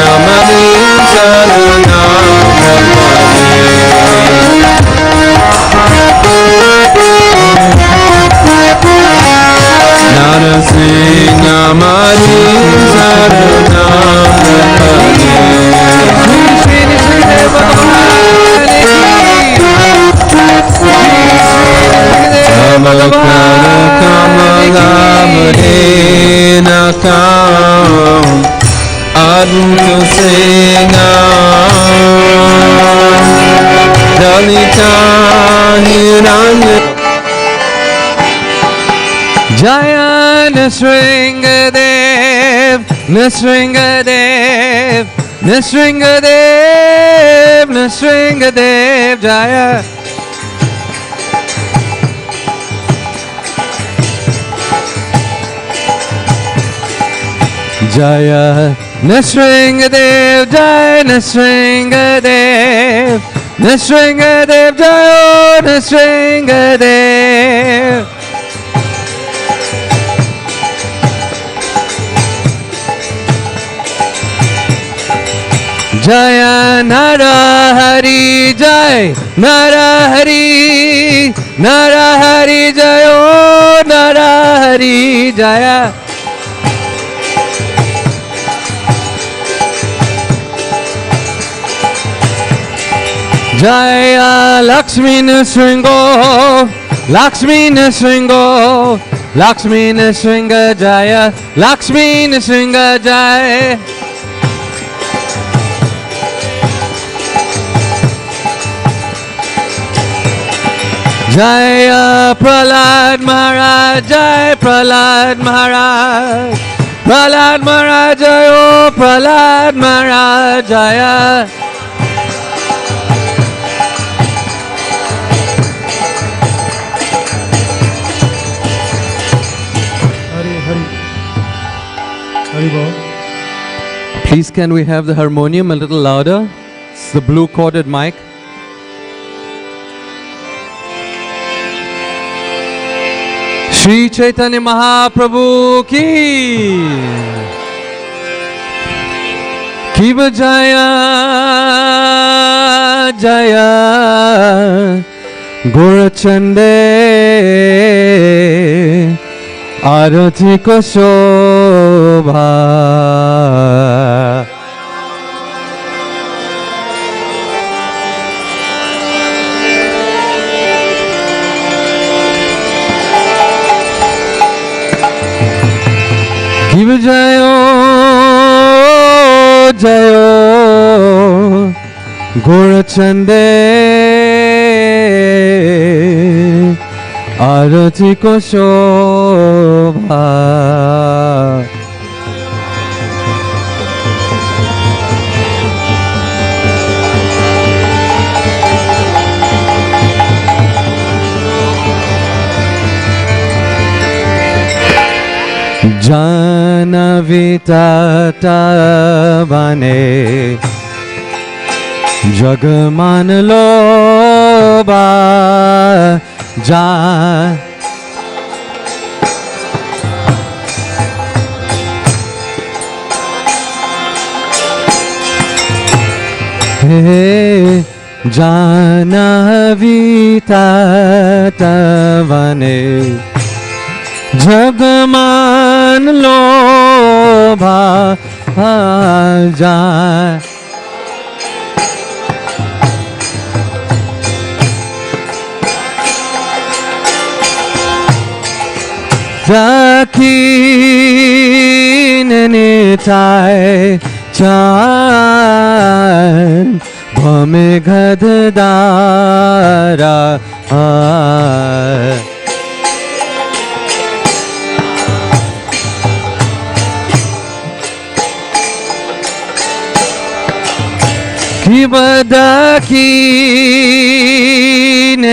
Namani Nrsimha Mari Jaya Nrsimhadev, Nrsimhadev, Nrsimhadev, Nrsimhadev, Jaya. Jaya Nrsimhadev, Jaya Nrsimhadev, Nrsimhadev, Jaya Nrsimhadev. Jaya Narahari, Jai Narahari, Narahari, Jayo Narahari, Jaya. Jaya Lakshmi Nrsimha, Lakshmi Nrsimha, Lakshmi Nrsimha, Jaya Lakshmi Nrsimha, Jaya. Jaya Prahlad Maharaj, Jai Prahlad Maharaj, Prahlad Maharaj, Jayo Prahlad Maharaj, Jaya. Hari Hari Hari Bol. Please can we have the harmonium a little louder? It's the blue corded mic. Shri Chaitanya Mahaprabhu ki bajaya Jaya Gorachande Arati ko shobha. Give Jayo, Jayo, Gorachande, Arati ko shobha. Janavitata bane Jagman loba Jan Hey Janavitata bane Jagman lobha jai. Dakin nitai chan bhame gadadara. Kibadakin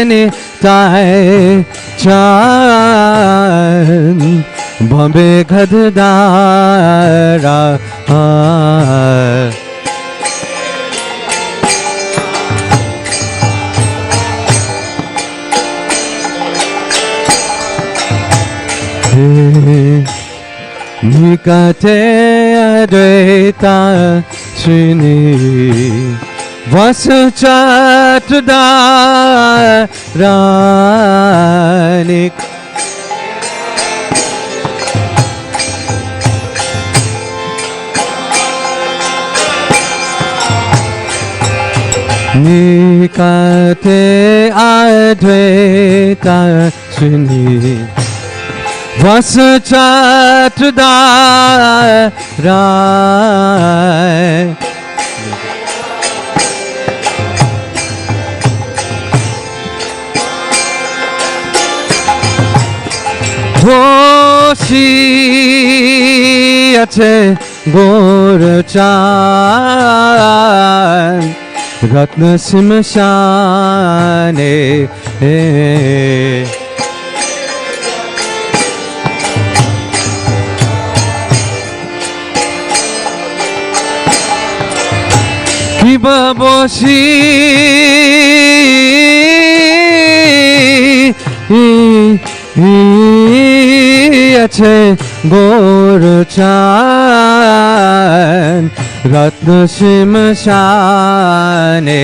nitai chan bhame gadadara. Nikate Advaita Srini Vasa Chaturdasi Nikate Advaita Srini Vasa Chaturdasi Hoshi ache Gorchan Nrsimha shane Kibaboshi ache Gorchan Nrsimha shane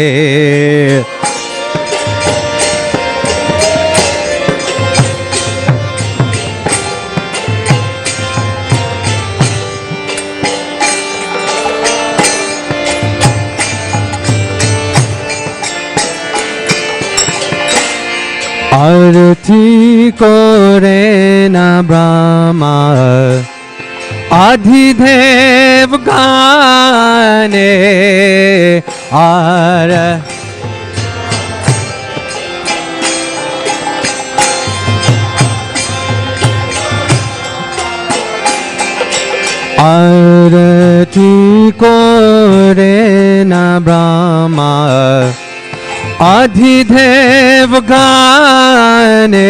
Arati kore na Brahma Adhidev gane Arati kore na Brahma Adhidev gane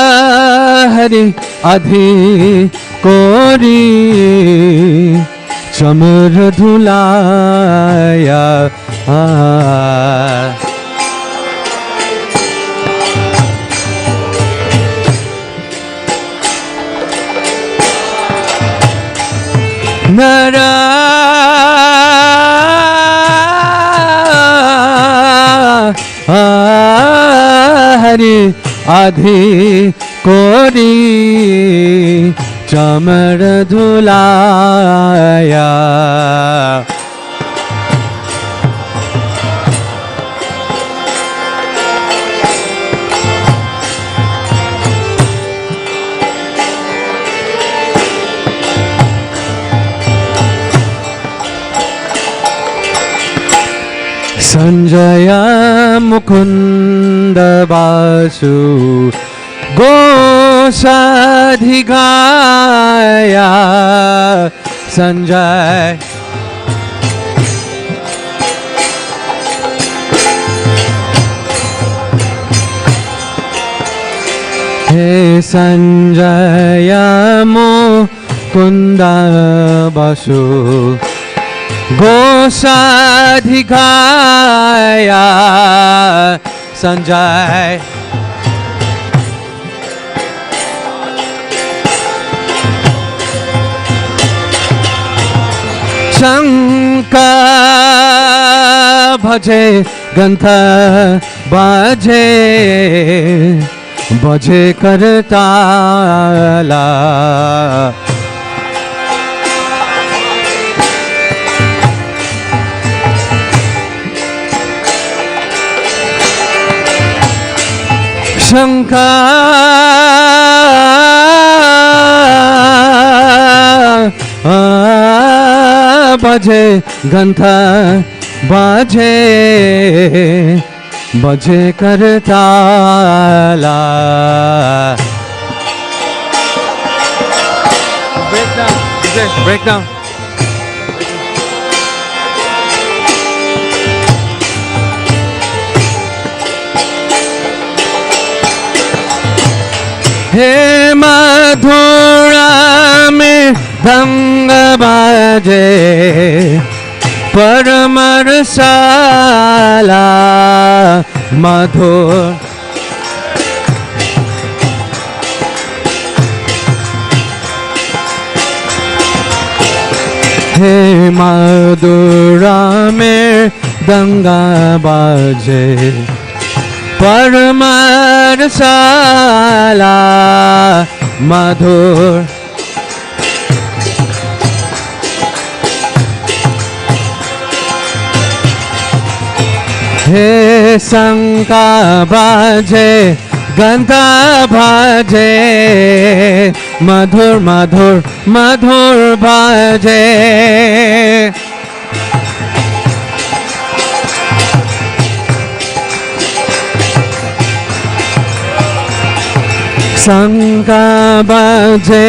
Narahari Adhi Kori Chamar Dhulaya Nara Hari Adhi Kori Chamar Dhulaya Sanjaya Mukunda Basu Gosadhigaya Sanjay Hey Sanjaya Mukunda Basu Gosadhigaya Sanjay Shanka bhaje gantha baje baje kartala Shanka baje gantha baje baje kartala break down break down हे मधुरा में दंग बाजे परमरसाला मधुर हे मधुरा में दंगा बाजे परमरसाला मधुर हे शंका बाजे गंधा बाजे मधुर मधुर मधुर बाजे शंका बाजे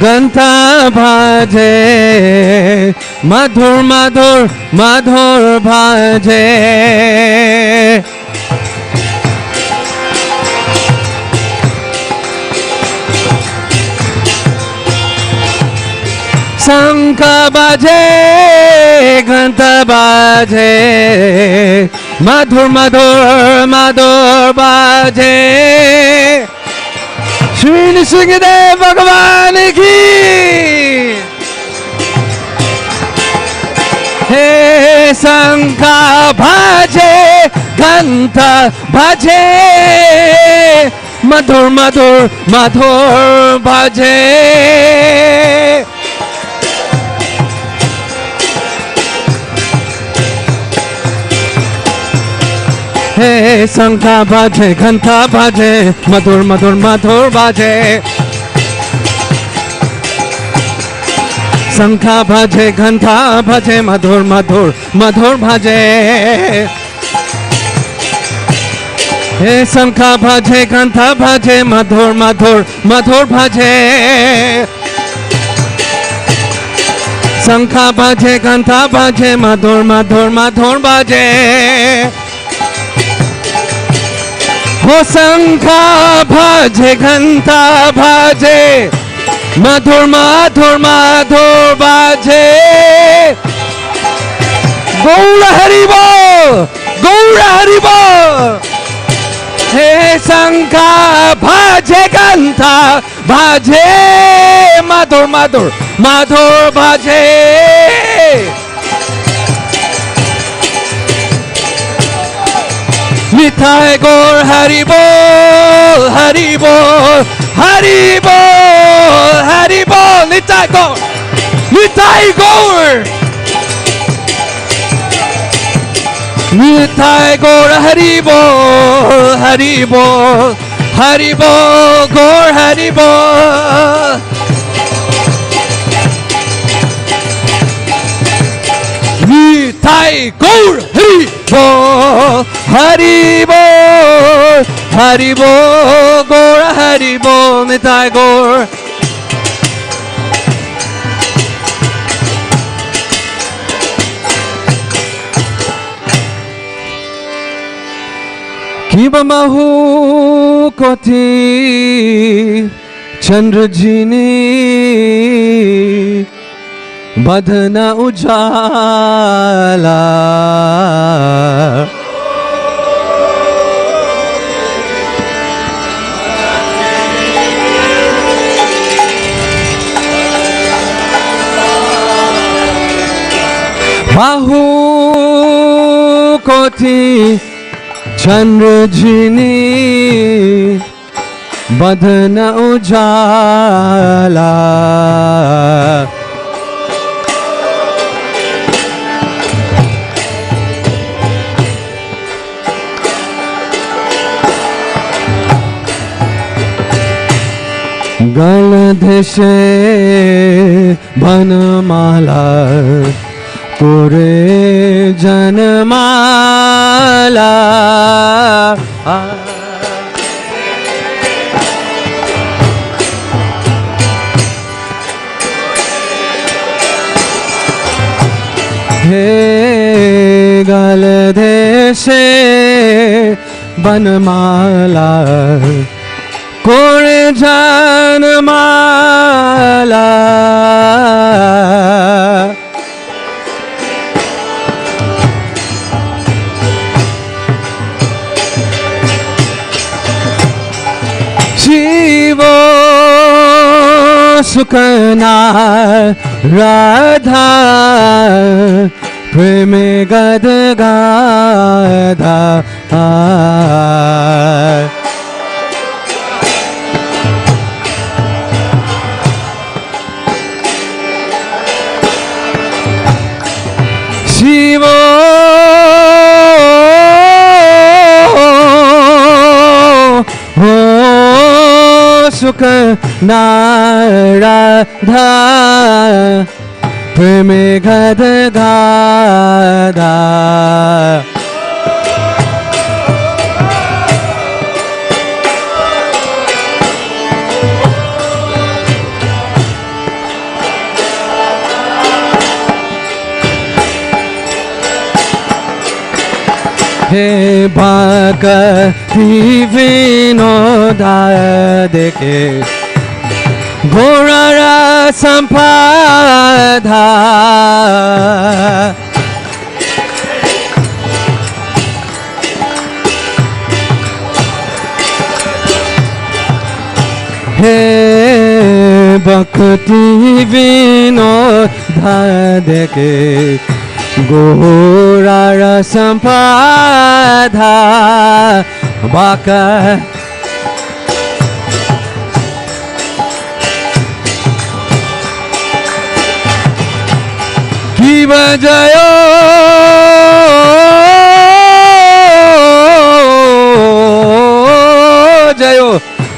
गंधा बाजे मधुर मधुर मधुर बाजे शंख बाजे घंटा बाजे मधुर मधुर मधुर बाजे श्री नृसिंहदेव भगवान की हे शंख बाजे घंटा बाजे मधुर मधुर मधुर बाजे हे शंखा बाजे घंटा बाजे मधुर मधुर मधुर बाजे शंखा बाजे घंटा बाजे मधुर मधुर मधुर बाजे हे शंखा बाजे घंटा बाजे मधुर मधुर मधुर बाजे शंखा बाजे घंटा बाजे मधुर मधुर मधुर बाजे हो शंखा बाजे घंटा बाजे मधुर मधुर मधुर बाजे गौर हरि बोल गौर हरि बोल हे शंखा बाजे घंटा बाजे मधुर मधुर मधुर बाजे निताय गौर हरि बोल हरि बोल हरि बोल हरि बोल निताय गौर निताय गौर हरि बोल हरि बोल हरि बोल गौर हरि बोल निताय गौर हरि बोल हरि बोल हरि बोल गौर हरि बोल निताय गौर किबमहु कोटि चंद्रजिनी बदन उजाला बाहु कोटि चंद्रजिनी बदन उजाला गलधे बनमाला पूरे जनमाला हे गलधे बनमाला Kore Janamala Shivo Sukana Radha Preme Gada Gada Shivo Sukana Radha Preme Gada Gada He Bhakti Vinoda Dekhe Gorara Sampada He Bhakti Vinoda Dekhe Gorara Sampada Baka Kiva Jayo Jayo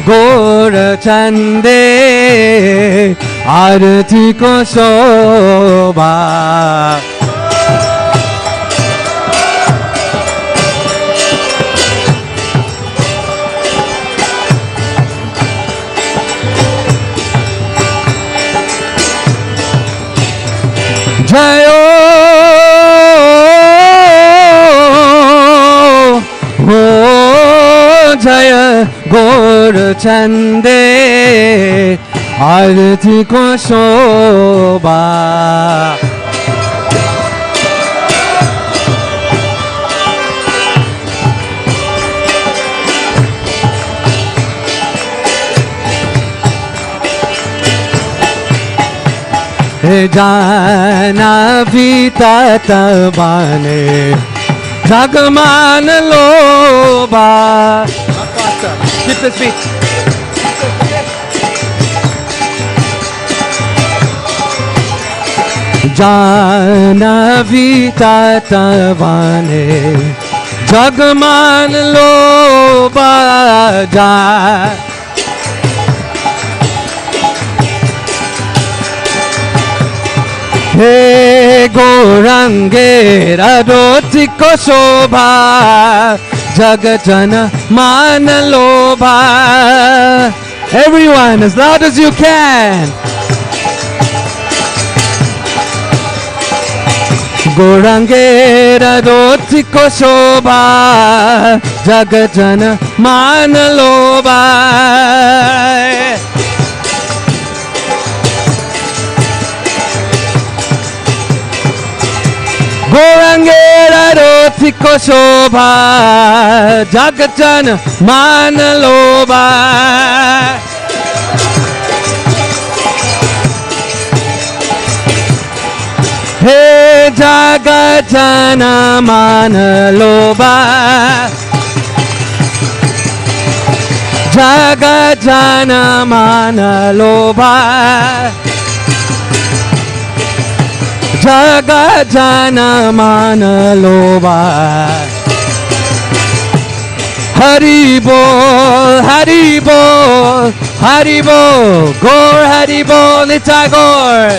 Gora Chande Arati Ko Shobha Jayo Jaya Gaur Chande Arati Ko Shobha Jana Vita Tabane Jagman Loba Keep this beat Jana Vita Tabane Jagman Loba He Gorange Radotiko Shobha Jagatana Manaloba Everyone as loud as you can Gorange Radotiko Shobha Jagatana Manaloba Gorangera Rotiko Shobha Jagatan Manaloba He Jagatana Manaloba Jagatana Manaloba Jagatana Manaloba Hari Bol, Hari Bol, Hari Bol, Gaur Hari Bol, Nitai Gaur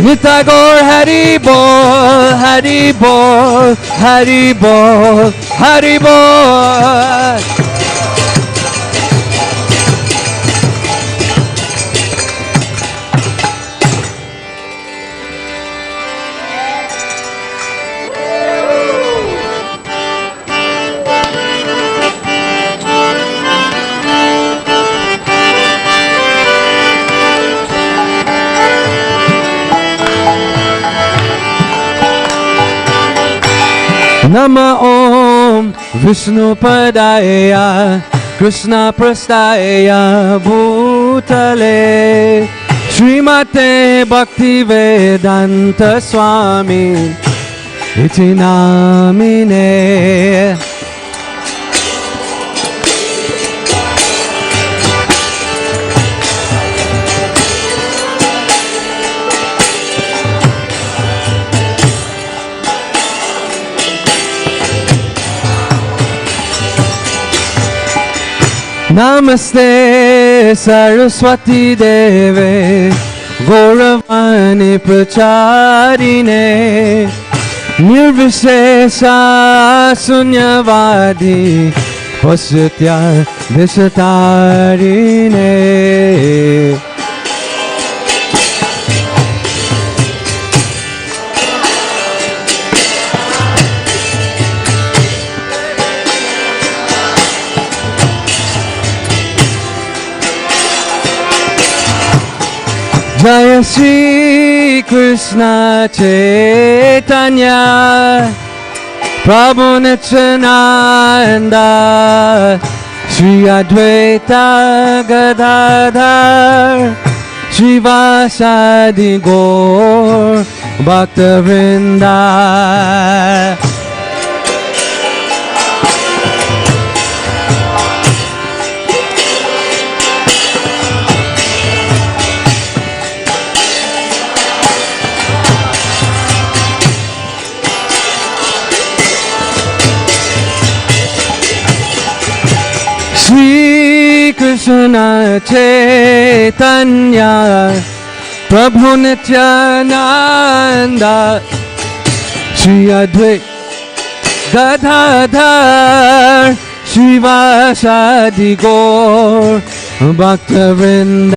Nitai Gaur Hari Bol, Hari Bol, Hari Bol, Hari Bol Nama Om Vishnu Padaya Krishna Prastaya Bhutale Srimate Bhakti Vedanta Swami Iti Namine. Namaste Saraswati Deve Gauravani Pracharine Nirvishesha Sunyavadi Pasutya Vishatarine. Jaya Shri Krishna Chaitanya Prabhu Nityananda Shri Advaita Gadadhar Shivasadi Gaur Bhakta-vrinda. Shri Krishna Chaitanya Prabhu Nityananda Shri Advaita Gadadhar Shivasadi Gaur Bhakta-vrinda.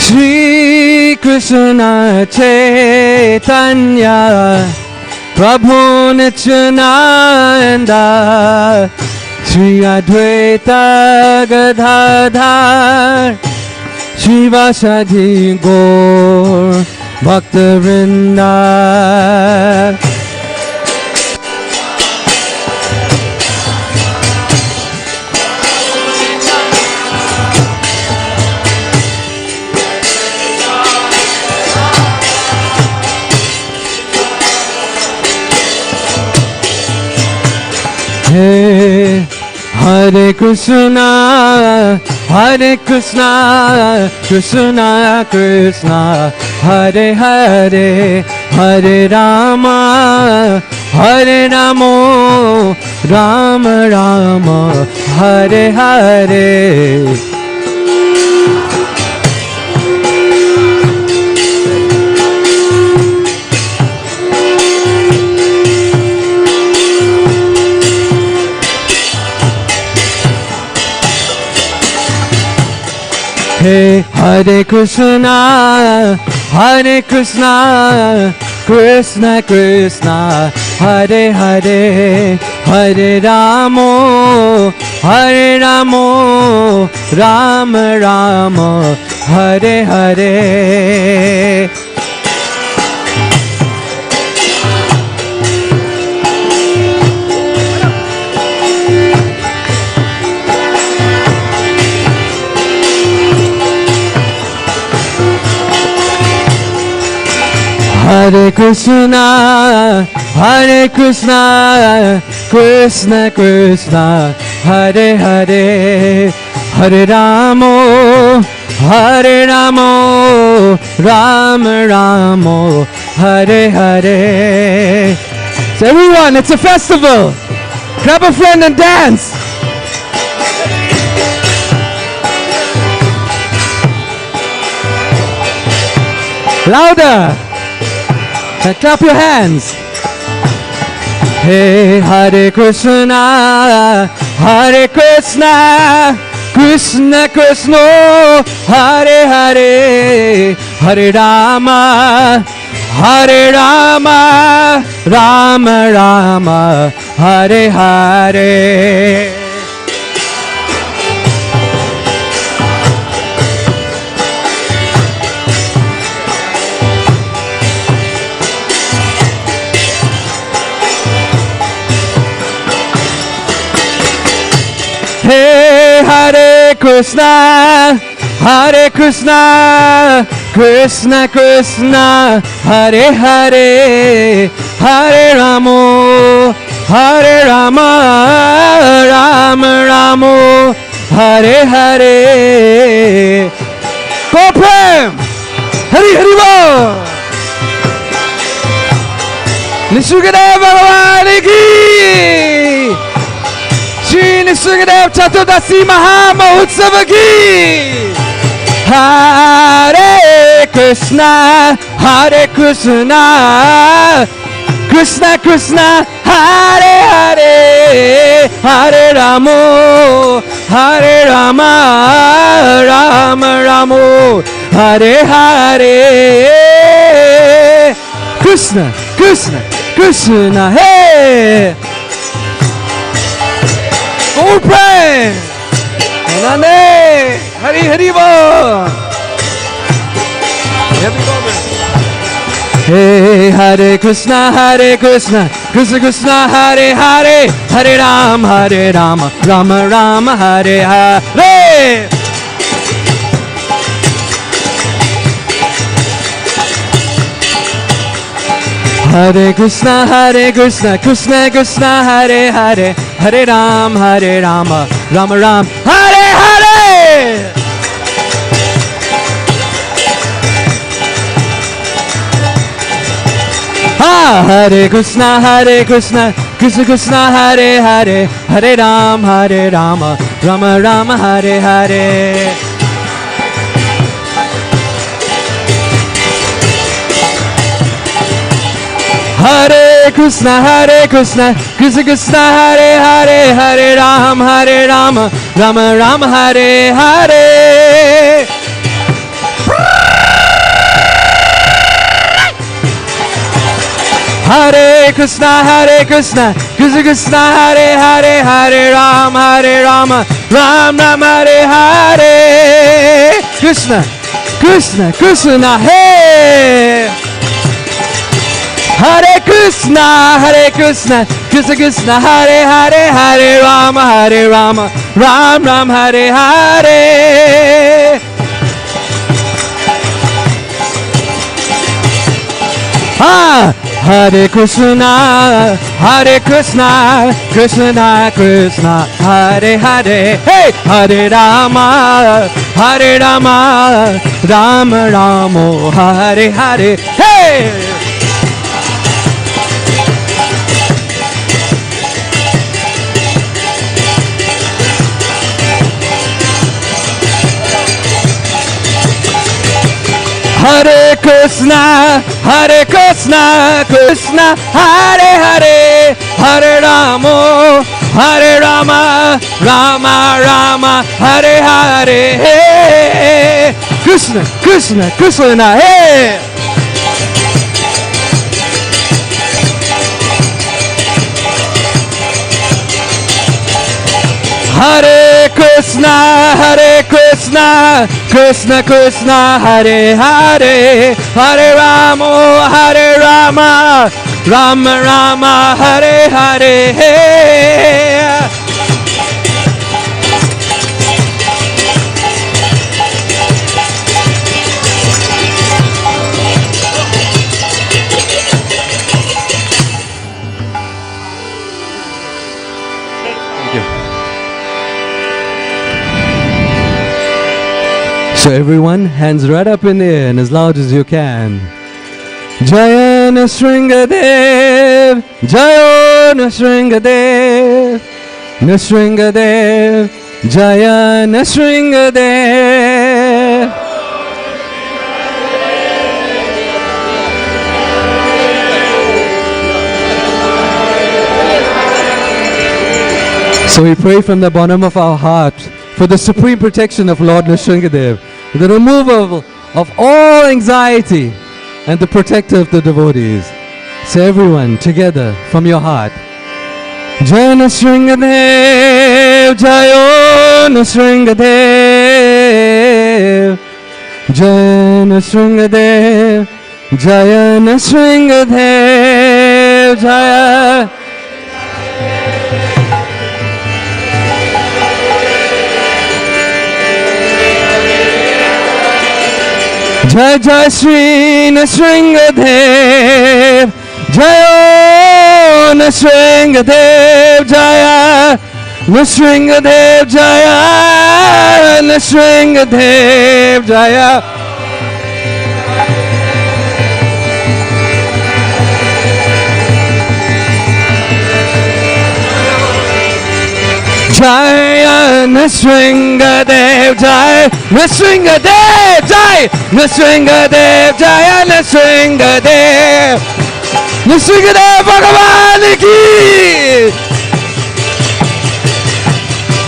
Shri Krishna Chaitanya Prabhu Nityananda Shri Advaita Gadadhar Shivasadi Gaur Bhakta-vrinda. Hey, Hare Krishna, Hare Krishna, Krishna Krishna, Hare Hare, Hare Rama, Hare Rama, Rama Rama, Hare Hare. Hey, Hare Krishna, Hare Krishna, Krishna Krishna, Hare Hare, Hare Rama, Hare Rama, Rama Rama, Hare Hare. Hare Krishna, Hare Krishna, Krishna Krishna, Hare Hare, Hare Rama, Hare Rama, Rama Rama, Hare Hare. So everyone, it's a festival. Grab a friend and dance. Louder. And clap your hands. Hey, Hare Krishna, Hare Krishna, Krishna Krishna, Hare Hare, Hare Rama, Hare Rama, Rama Rama, Hare Hare. Hey, Hare Krishna, Hare Krishna, Krishna Krishna, Hare Hare, Hare Rama, Hare Rama, Rama Rama, Hare Hare. Go Prem! Hari Hari Bol! Nrsimha Bhagavan ki! Shri Nrsimha Chaturdasi Mahamahotsav ki! Hare Krishna, Hare Krishna, Krishna Krishna, Hare Hare, Hare Rama, Hare Rama, Rama Rama, Hare Hare. Krishna, Krishna, Krishna, hey! Oh, pray! Nane, Hari Hari Bol. Hey, Hare Krishna, Krishna Krishna, Hare Hare, Hare Rama, Rama Rama, Hare Hare. Hare Krishna, Krishna Krishna, Hare Hare, Hare Rama, Rama Rama, Hare Hare. Hare Krishna, Krishna Krishna, Hare Hare, Hare Rama, Rama Rama, Hare Hare. Hare Krishna, Krishna Krishna, Hare Hare, Hare Rama, Rama Rama, Hare Hare. Hare Krishna, Krishna Krishna, Hare Hare, Hare Rama, Rama Rama, Hare Hare. Krishna, Krishna Krishna, hey. Hare Krishna, Krishna Krishna, Hare Hare, Hare Rama, Rama Rama, Hare Hare. Hare Krishna, Krishna Krishna, Hare Hare, hey, Hare Rama, Rama Rama, Hare Hare, hey. Hare Krishna, Krishna Hare Hare, Hare Rama, Rama Rama, Hare Hare. Krishna, Krishna, hey. Hare Krishna, Krishna Hare Hare, Hare Rama, Rama Rama, Hare Hare. So everyone, hands right up in the air and as loud as you can. Jaya Nrsimha Dev, Jaya Nrsimha Dev, Nrsimha Dev, Jaya Nrsimha Dev. So we pray from the bottom of our heart for the supreme protection of Lord Nrsimha Dev, the removal of all anxiety, and the protector of the devotees. So everyone together from your heart. Jai Nrsimhadev, Jayo Nrsimhadev, Jai Nrsimhadev, Jaya Nrsimhadev, Jaya. Jai Jai Shri Nrsimhadev, Jayo Nrsimhadev, Jaya Nrsimhadev, Jaya Nrsimhadev, Jaya. Jaya Nrsimhadev, Jai Nrsimhadev, Jai Nrsimhadev, Jaya Nrsimhadev, Nrsimhadev Bhagavan ki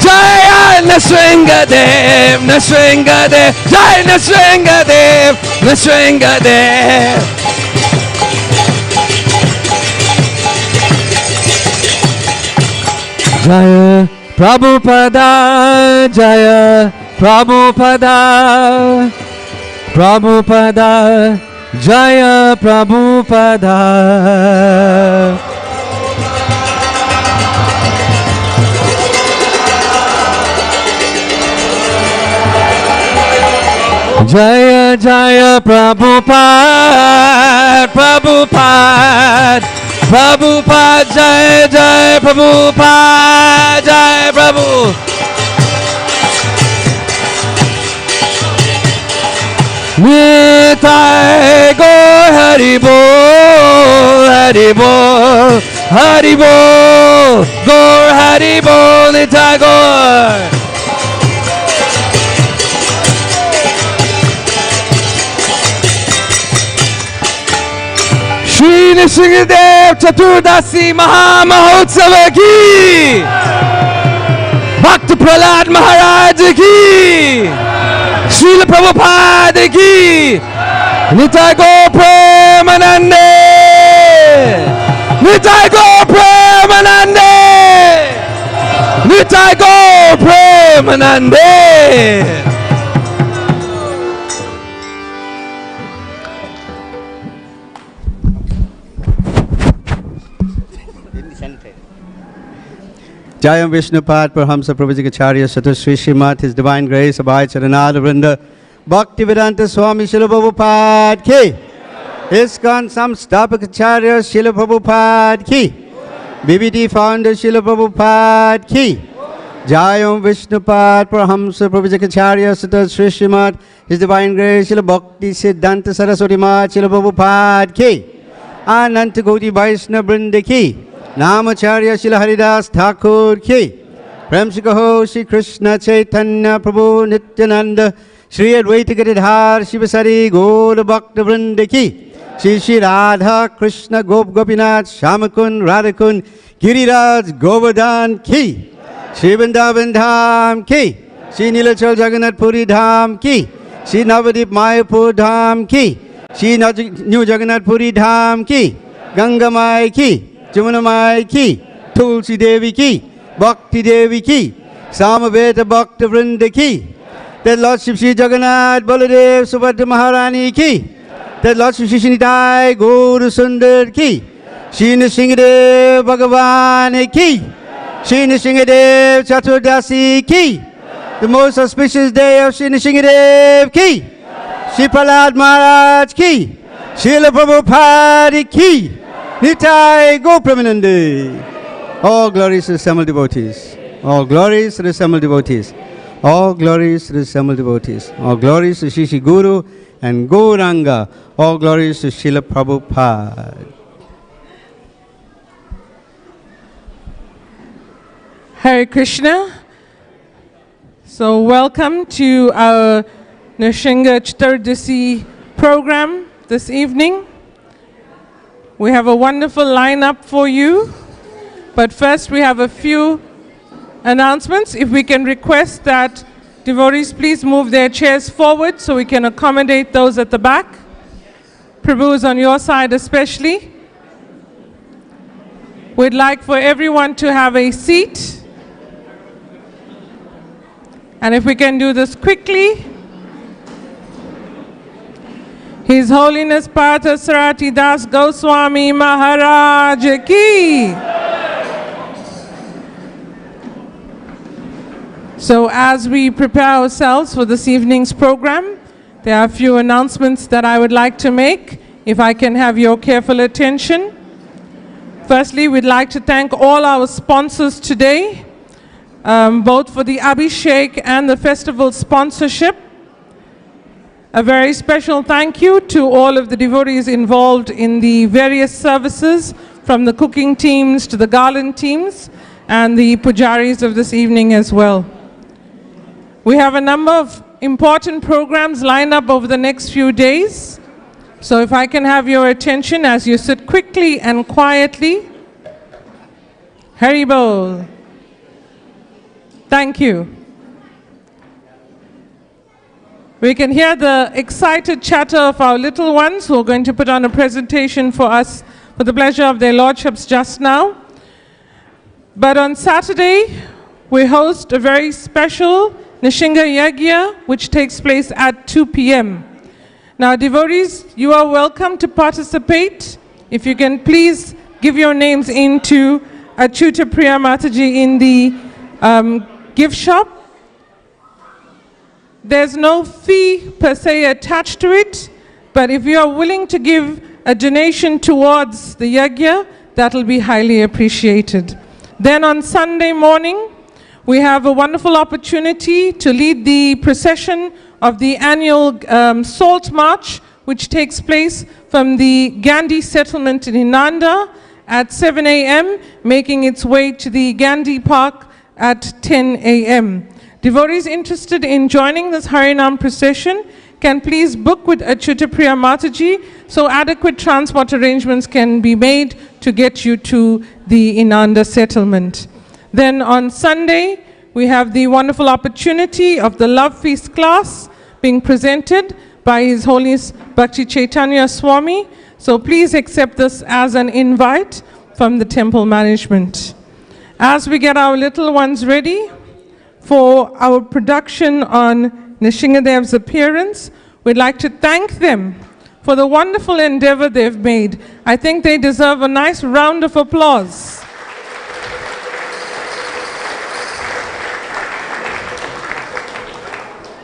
Jaya Nrsimhadev, Nrsimhadev, Jai Nrsimhadev, Nrsimhadev. Jaya Prabhupada, Jaya Prabhupada, Prabhupada, Jaya Prabhupada. Jaya Jaya Prabhupada, Prabhupada, Prabhupada, Jai Jai Prabhupada, Jai Prabhu. Nitai Gaur Hari Bol, Hari Bol, Hari Bol, Gaur Hari Bol, Nitai Gaur. Shri Nrsimhadev Chaturdasi Mahamahotsava ki Bhakta Prahlad Maharaj ki Srila Prabhupada ki Nitai Gaur Premanande, Nitai Gaur Premanande, Nitai Gaur Premanande. Jayam Vishnupad Parhamsa Prabhupada Sato Sri Srimat, His Divine Grace, Abhay Charanada Vrinda, Bhaktivedanta Swami Srila Prabhupada ki, ISKCON Samstapakacharya Srila Prabhupada ki, BBD Founder Srila Prabhupada ki, Jayam Vishnupad Parhamsa Prabhupada Sato Sri Srimat, His Divine Grace, Srila Bhakti Siddhanta Saraswati Mat Srila Prabhupada ki, Ananta Gaudiya Vaishnava Vrinda ki, Namacharya Srila Haridas Thakur ki, Prem se kaho Shri Krishna Chaitanya Prabhu Nityananda, Shri Advaita Gadadhar Shivasari Gaur Bhakta Vrinda ki, Shri Shri Radha Krishna Gop Gopinath Shamakun Radhakun Giriraj Govardhan ki, Shri Vrindavan Dham ki, Shri Nilachal Jagannath Puri Dham ki, Shri Navadip Mayapur Dham ki, Shri New Jagannath Puri Dham ki, Ganga Mai ki, Jamuna Mai ki, Tulsi Devi ki, Bhakti Devi ki, Samaveta Bhakta Vrinda ki, that Lordship Shri Jagannath Baladev Subhadra Maharani ki, that Lordship Shri Nitai Gaur Sundar ki, Shri Nrsimhadev Bhagavan ki, Shri Nrsimhadev Chaturdasi ki, the most auspicious day of Shri Nrsimhadev ki, Shri Prahlad Maharaj ki, Srila Prabhupada ki, Nitai Gaur Premanande. All glories to the assembled devotees. All glories to the assembled devotees. All glories to the assembled devotees. All glories to Shri Shri Guru and Gauranga. All glories to Srila Prabhupada. Hare Krishna. So welcome to our Nrsimha Chaturdasi program this evening. We have a wonderful lineup for you, but first we have a few announcements. If we can request that devotees please move their chairs forward so we can accommodate those at the back. Prabhu is on your side especially. We'd like for everyone to have a seat. And if we can do this quickly. His Holiness Parthasarati Das Goswami Maharaj Ki. So as we prepare ourselves for this evening's program, there are a few announcements that I would like to make, if I can have your careful attention. Firstly, we'd like to thank all our sponsors today, both for the Abhishek and the festival sponsorship. A very special thank you to all of the devotees involved in the various services, from the cooking teams to the garland teams, and the pujaris of this evening as well. We have a number of important programs lined up over the next few days. So if I can have your attention as you sit quickly and quietly. Hari Bol. Thank you. We can hear the excited chatter of our little ones who are going to put on a presentation for us for the pleasure of their lordships just now. But on Saturday, we host a very special Nrsimha Yagya, which takes place at 2 p.m. Now, devotees, you are welcome to participate. If you can please give your names into Achyuta Priya Mataji in the gift shop. There's no fee per se attached to it, but if you are willing to give a donation towards the yagya, that will be highly appreciated. Then on Sunday morning, we have a wonderful opportunity to lead the procession of the annual Salt March, which takes place from the Gandhi settlement in Inanda at 7 a.m., making its way to the Gandhi Park at 10 a.m. Devotees interested in joining this Harinam procession can please book with Achyuta Priya Mataji so adequate transport arrangements can be made to get you to the Inanda settlement. Then on Sunday, we have the wonderful opportunity of the Love Feast class being presented by His Holiness Bhakti Chaitanya Swami. So please accept this as an invite from the temple management. As we get our little ones ready for our production on Nrsimhadev's appearance, we'd like to thank them for the wonderful endeavor they've made. I think they deserve a nice round of applause.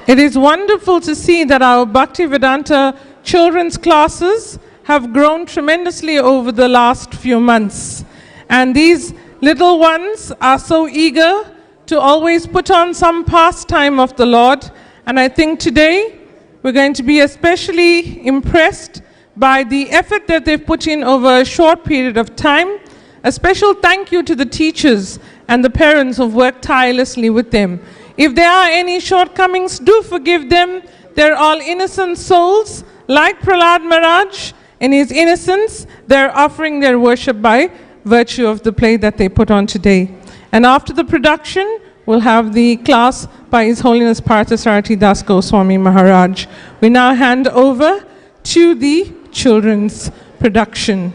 It is wonderful to see that our Bhaktivedanta children's classes have grown tremendously over the last few months. And these little ones are so eager to always put on some pastime of the Lord. And I think today we're going to be especially impressed by the effort that they've put in over a short period of time. A special thank you to the teachers and the parents who've worked tirelessly with them. If there are any shortcomings, do forgive them. They're all innocent souls. Like Prahlad Maharaj, in his innocence, they're offering their worship by virtue of the play that they put on today. And after the production, we'll have the class by His Holiness Parthasarati Das Goswami Maharaj. We now hand over to the children's production.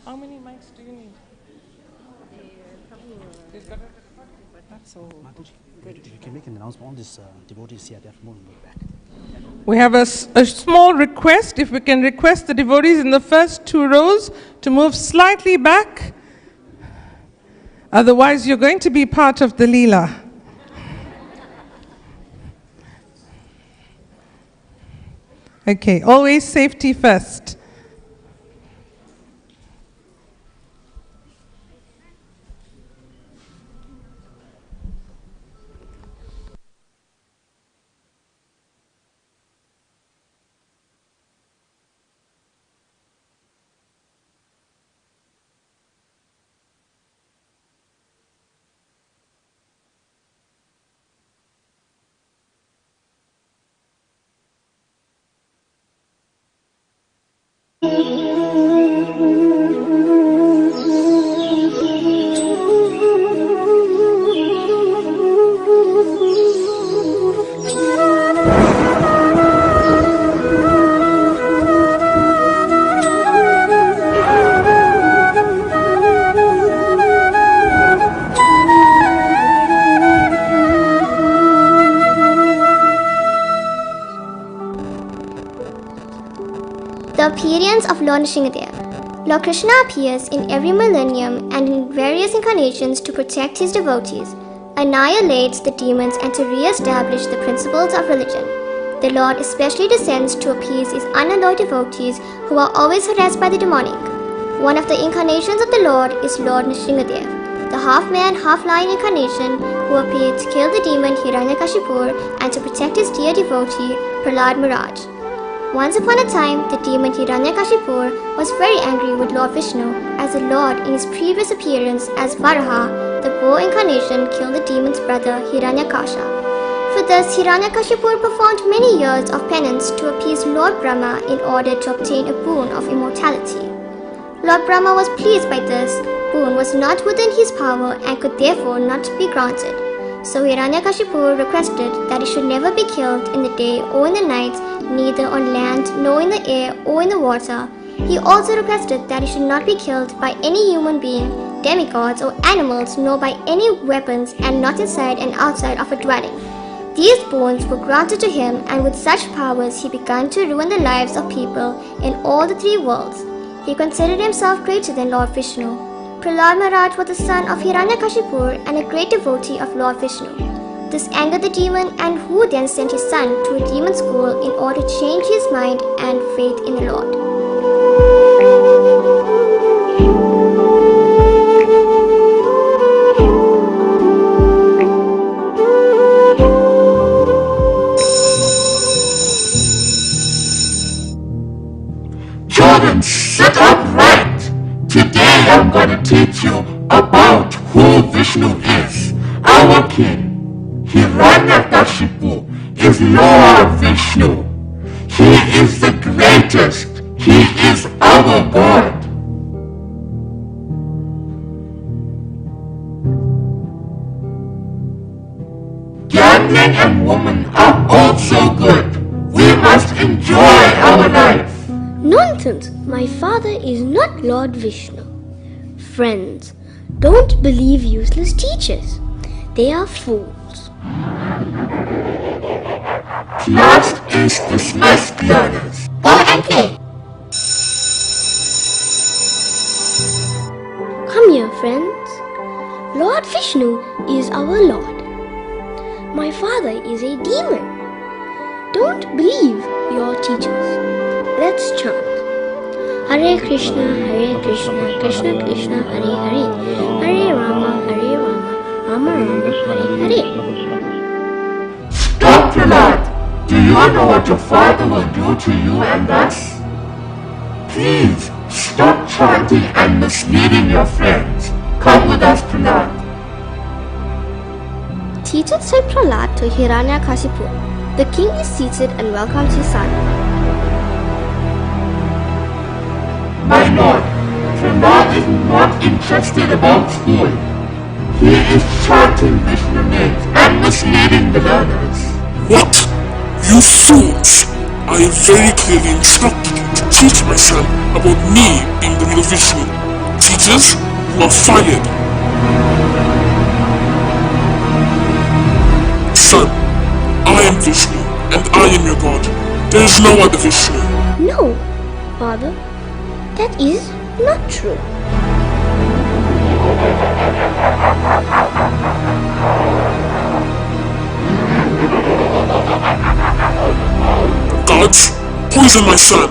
How many mics do you need? So, if you can make an announcement on this devotees here, they have moved back. We have a small request, if we can request the devotees in the first two rows to move slightly back. Otherwise, you're going to be part of the Leela. Okay, always safety first. appearance of Lord Nrsimha. Lord Krishna appears in every millennium and in various incarnations to protect his devotees, annihilates the demons, and to re-establish the principles of religion. The Lord especially descends to appease his unalloyed devotees who are always harassed by the demonic. One of the incarnations of the Lord is Lord Nrsimha, the half-man, half-lion incarnation who appeared to kill the demon Hiranyakashipu and to protect his dear devotee Prahlad Maharaj. Once upon a time, the demon Hiranyakashipu was very angry with Lord Vishnu as the Lord in his previous appearance as Varaha, the boar incarnation, killed the demon's brother Hiranyakasha. For this, Hiranyakashipu performed many years of penance to appease Lord Brahma in order to obtain a boon of immortality. Lord Brahma was pleased by this. Boon was not within his power and could therefore not be granted. So Hiranyakashipu requested that he should never be killed in the day or in the night, neither on land nor in the air or in the water. He also requested that he should not be killed by any human being, demigods or animals, nor by any weapons, and not inside and outside of a dwelling. These boons were granted to him, and with such powers he began to ruin the lives of people in all the three worlds. He considered himself greater than Lord Vishnu. Prahlad Maharaj was the son of Hiranyakashipu and a great devotee of Lord Vishnu. This angered the demon, and who then sent his son to a demon school in order to change his mind and faith in the Lord. Children, sit upright. Today I'm going to teach you about who Vishnu is, our king. Hiranyakashipu is Lord Vishnu. He is the greatest. He is our God. Gambling and women are also good. We must enjoy our life. Nonsense! My father is not Lord Vishnu. Friends, don't believe useless teachers. They are fools. Class is dismissed, learners. Go and play. Come here, friends. Lord Vishnu is our Lord. My father is a demon. Don't believe your teachers. Let's chant. Hare Krishna, Krishna Krishna, Hare Hare, Hare Rama, Rama Rama, Hare Hare. Stop, Prahlad. Do you know what your father will do to you and us? Please, stop chanting and misleading your friends. Come with us, Prahlad. Teacher said Prahlad to Hiranyakashipu. The king is seated and welcomes his son. My lord, Prahlad is not interested about school. He is chanting Vishnu names and misleading the learners. What? You fools! I very clearly instructed you to teach my son about me being the real Vishnu. Teachers, you are fired. Son, I am Vishnu and I am your god. There is no other Vishnu. No, father. That is not true. Gods, poison my son.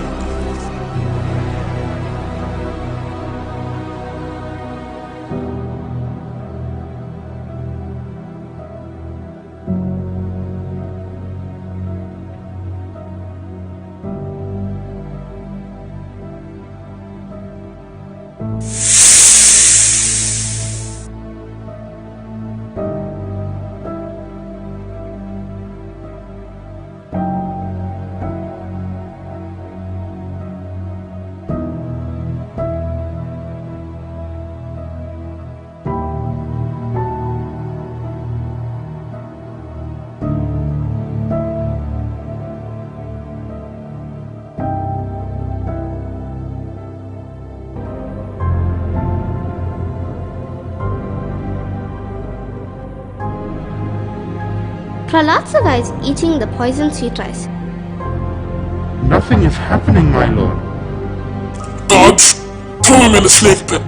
Prahlad survives eating the poisoned sweet rice. Nothing is happening, my lord. Guards, throw him in the slave pit.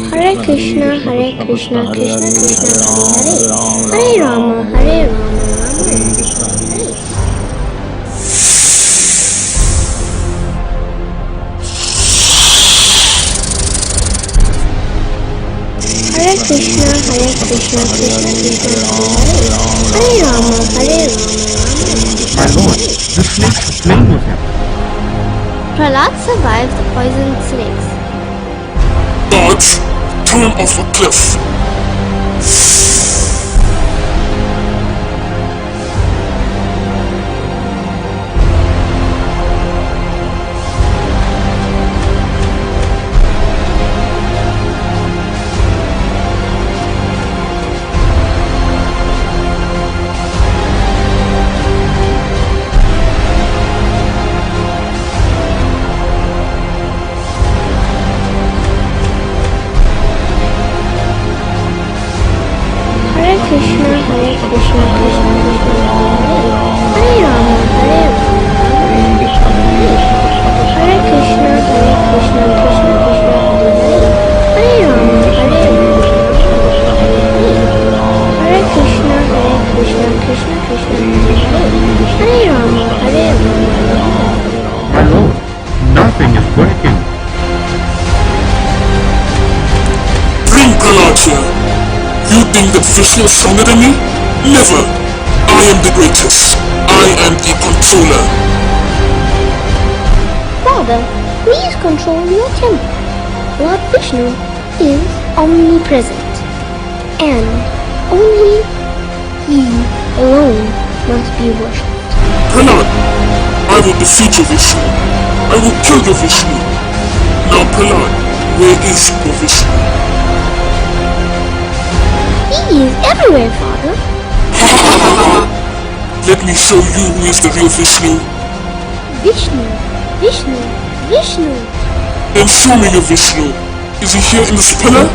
Hare Krishna, Krishna Krishna, Hare Hare, Hare Rama, Rama Rama, Hare. Hare Krishna, Krishna Krishna, Hare Hare, Hare Rama, Rama. My lord, the snakes are playing with him. Prahlad survives the poisoned snakes. Guards, throw him off a cliff. Krishna, Krishna Krishna, Hare Rama, Rama. Hare Krishna, Krishna Krishna, Hare Rama, Hare Krishna, Krishna Krishna, Hare Rama, My lord, nothing is working. Bring Prahlad here. You think that Vishnu is stronger than me? Never! I am the greatest. I am the controller. Father, please control your temper. Lord Vishnu is omnipresent, and only He alone must be worshipped. Prahlad, I will defeat your Vishnu. I will kill your Vishnu. Now Prahlad, where is your Vishnu? He is everywhere, Father. Let me show you who is the real Vishnu. Vishnu, Vishnu, Vishnu. Then show me your Vishnu. Is he here in this pillar?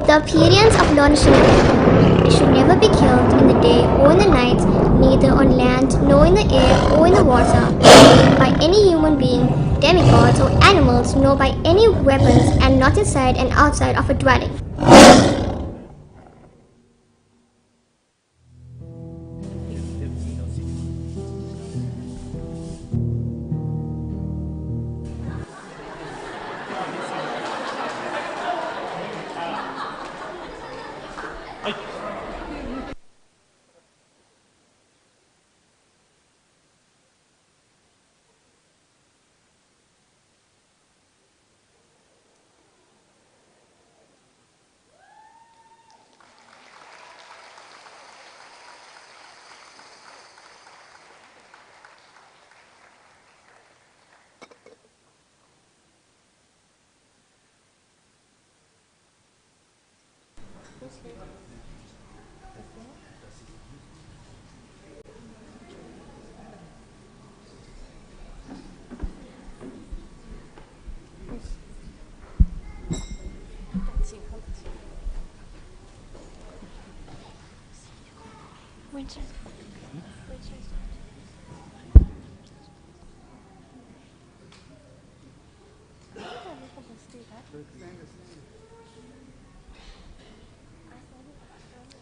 The appearance of Lord Nrsimha should never be killed in the day or in the night, neither on land nor in the air or in the water, by any human being, demigods or animals, nor by any weapons, and not inside and outside of a dwelling.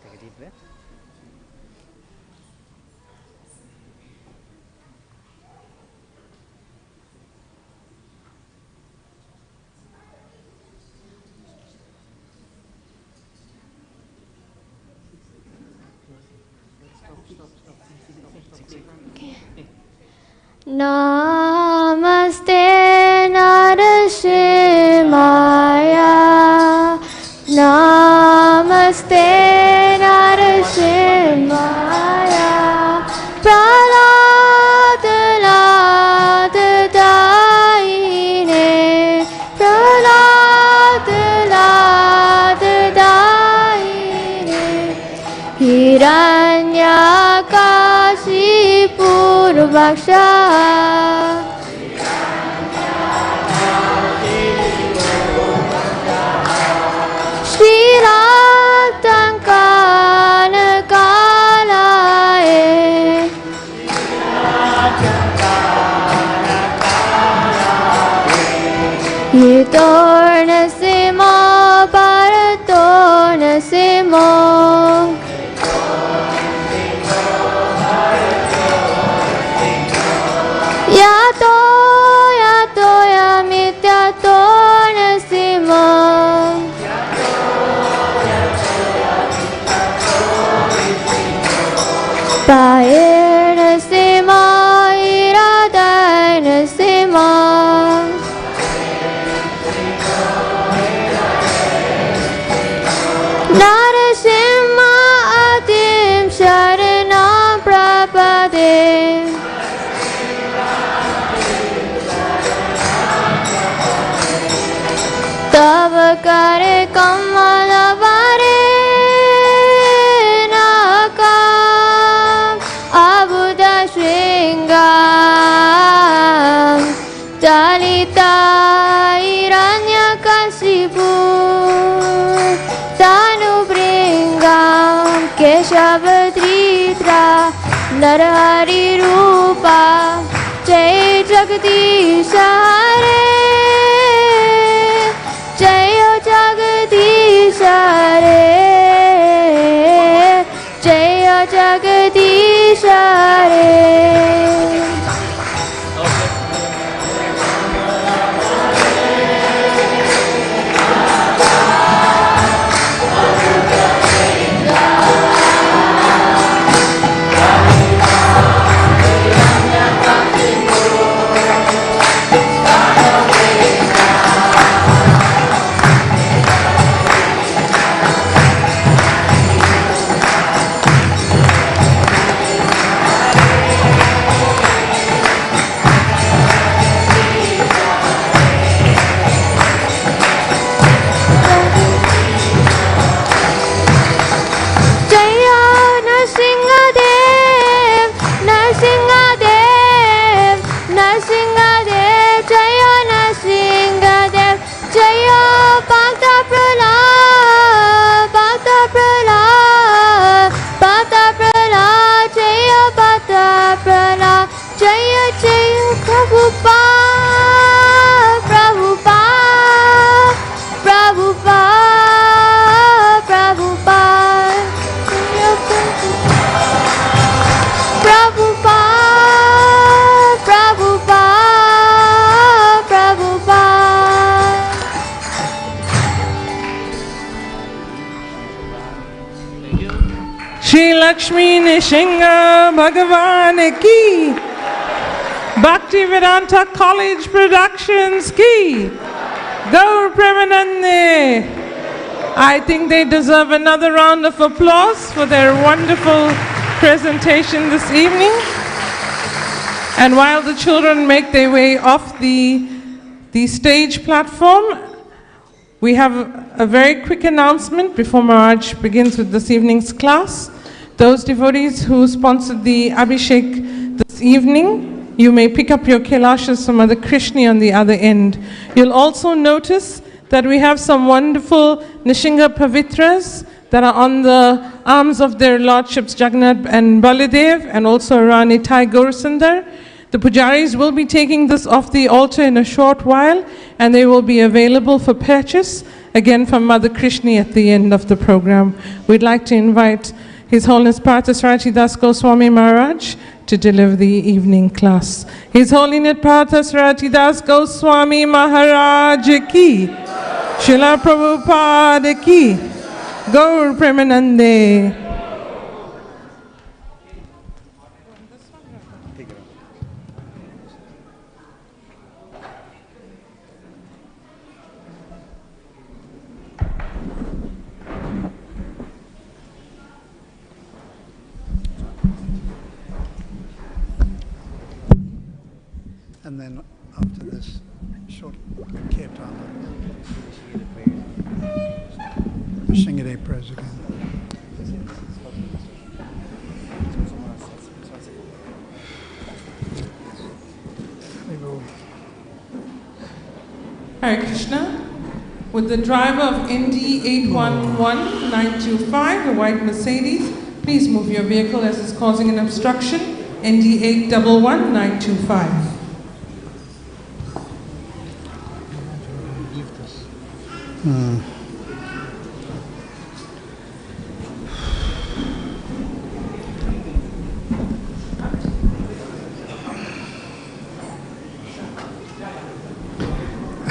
Take a deep breath. Namaste Nrsimhaya. Namaste Nrsimhaya. Prahlad Daine. Prahlad Daine. Hiranyakashipu Vaksha. Nrsimha Bharato Nrsimha. Yato Yato Yamityato Nrsimha. Pair Nrsimha Iradai Nrsimha. Nrsimha Adim Sharanam Prapade. Tav kare kamal vare nakam abuda shringam dalita iranyakashipu tanu bringam keshavadritra narhari rupa jai jagdisha hare. Jayo Jagadisha Re. Jayo Jagadisha Re. Shri Lakshmi Nrsimha Bhagavan ki, Bhaktivedanta College Productions ki, Gaur Premanande. I think they deserve another round of applause for their wonderful presentation this evening. And while the children make their way off the stage platform, We have a very quick announcement before Maharaj begins with this evening's class. Those devotees who sponsored the Abhishek this evening, you may pick up your Kailashas from Mother Krishna on the other end. You'll also notice that we have some wonderful Nrsimha Pavitras that are on the arms of their lordships Jagannath and Baladev, and also Rani Tai Gaurasundar. The pujaris will be taking this off the altar in a short while, and they will be available for purchase, again from Mother Krishna at the end of the program. We'd like to invite His Holiness Parthasarathi Das Goswami Maharaj to deliver the evening class. His Holiness Parthasarathi Das Goswami Maharaj ki, Srila Prabhupada ki, Gaur Premanande. And then after this short kirtan, Singade prayers again. Hare Krishna. Would the driver of ND 811925, the white Mercedes, please move your vehicle as it's causing an obstruction? ND 811925.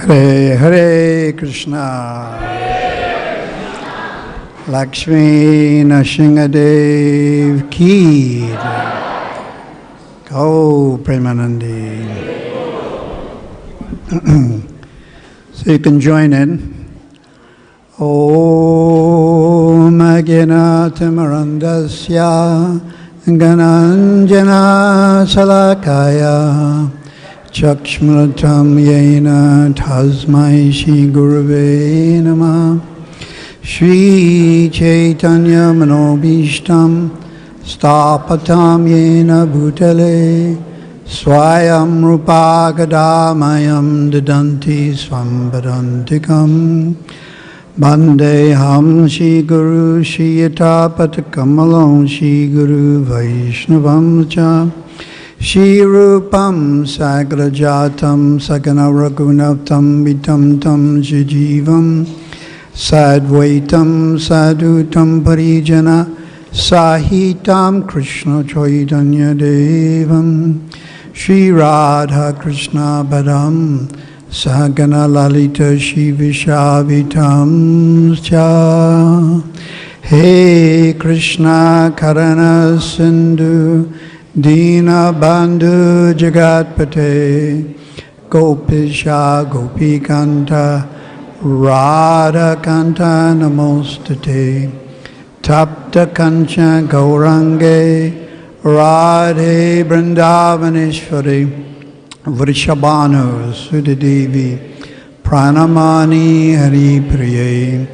Hare Hare Krishna. Lakshmi Nrsimhadev ki Go Premanandi. So you can join in. Om Agyanatimirandasya Gananjana Salakaya Chakshmalatam Yena Tasmai Shri Gurave Namah Shri Chaitanya Manobishtam Stapatam Yena Bhutale Swayam Rupa Gadamayam Dadanti Swambadantikam Bandeham Shri Guru Shri Yatapatakamalom Shri Guru Vaishnavam Cha Shri Rupam Sagrajatam Sakana Raghunattam Vitam Tam Jijivam Sadvaitam Sadhutam Parijana Sahitam Krishna Chaitanya Devam Shri Radha Krishna Badam Sagana Lalita Shri Vishavitam Cha He Krishna Karana Sindhu Dina Bandhu Jagatpate Gopisha Gopikanta Radha Kanta Namostate Tapta Kancha Gaurange Radhe Vrindavaneshwari Vrishabhanu Sudadevi Pranamani Hari Priye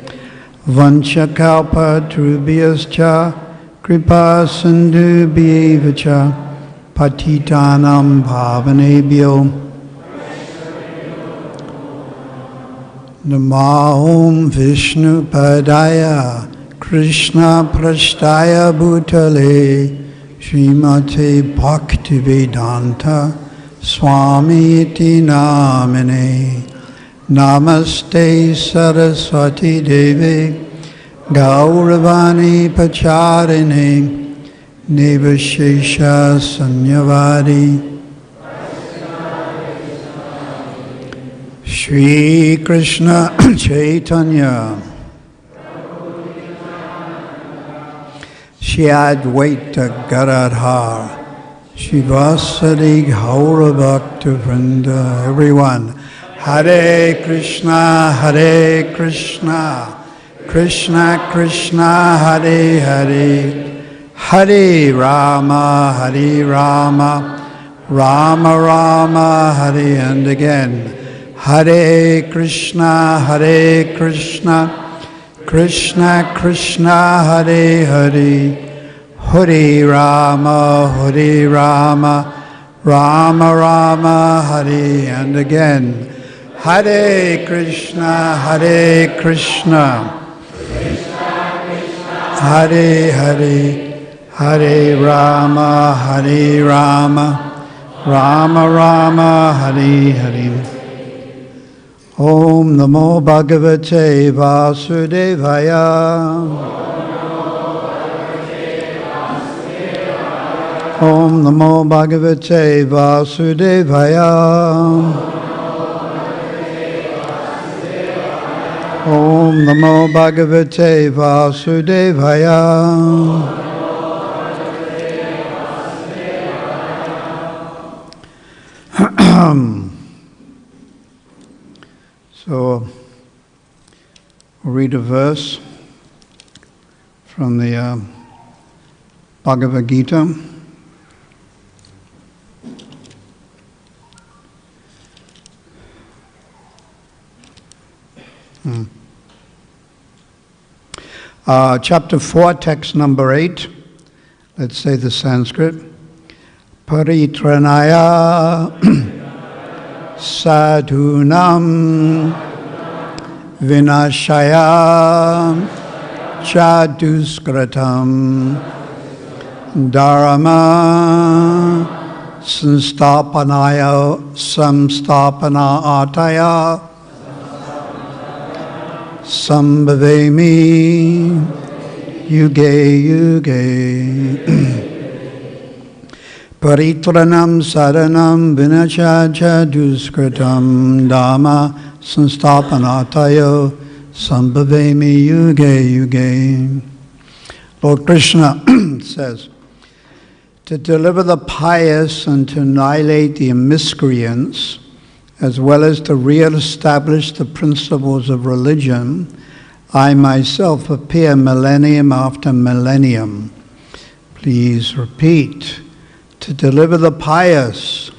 Vanchakalpa Trubhyascha Kripa Sindhu Bhyevacha Patitanam Bhavanebhyo Namo Vishnu Padaya Krishna Prashtaya Bhutale Srimate Bhaktivedanta Swami iti namine Namaste Saraswati Devi Gauravani Pacharine Nivashesha Sanyavadi Shri Krishna Chaitanya Shri Advaita Gadadhar Shivasadi Gaura Bhakta Vrinda. Everyone, Hare Krishna, Hare Krishna, Krishna Krishna, Hare Hare, Hare Rama, Hare Rama, Rama Rama, Hare, and again, Hare Krishna, Krishna Krishna, Hare Hare, Hare Rama, Rama Rama, Hare, and again, Hare Krishna, Hare Hare, Hare Rama, Rama Rama, Hare Hare. Om Namo Bhagavate Vasudevaya. Om Namo Bhagavate Vasudevaya. Om Namo Bhagavate Vasudevaya. So, we'll read a verse from the Bhagavad Gita. Chapter 4, text number 8. Let's say the Sanskrit. Paritranaya sadhunam vinashaya chaduskritam dharma samstapana ataya sambhavemi yuge yuge. Paritranam saranam vinachacha duskritam dhamma sanstapanatayo sambhavemi yuge yuge. Lord Krishna says, to deliver the pious and to annihilate the miscreants, as well as to re-establish the principles of religion, I myself appear millennium after millennium. Please repeat. To deliver the pious,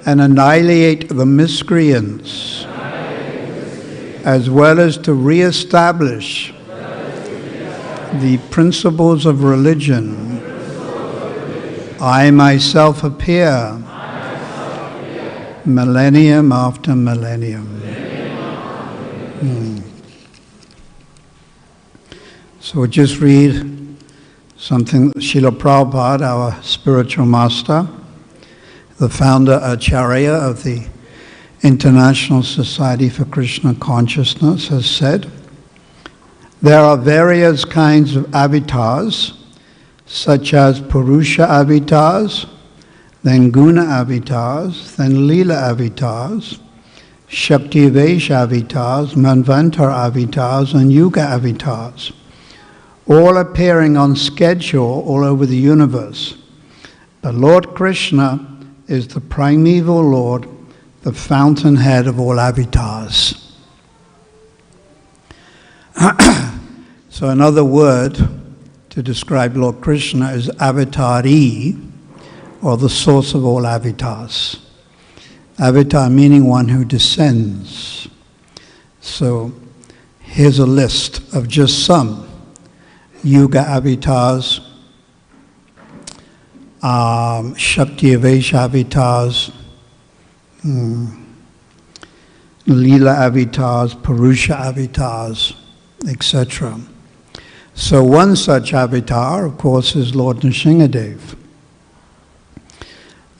and annihilate the miscreants, as well as to re-establish the principles of religion, I myself appear millennium after millennium. So we'll just read something that Srila Prabhupada, our spiritual master, the founder Acharya of the International Society for Krishna Consciousness, has said. There are various kinds of avatars, such as Purusha avatars, then Guna avatars, then Leela avatars, Shakti-Vesh avatars, Manvantar avatars, and Yuga avatars, all appearing on schedule all over the universe. But Lord Krishna is the primeval Lord, the fountainhead of all avatars. So another word to describe Lord Krishna is avatari, or the source of all avatars. Avatar meaning one who descends. So here's a list of just some. Yuga avatars, Shakti-Vesh avatars, Leela avatars, Purusha avatars, etc. So one such avatar, of course, is Lord Nrsimhadev.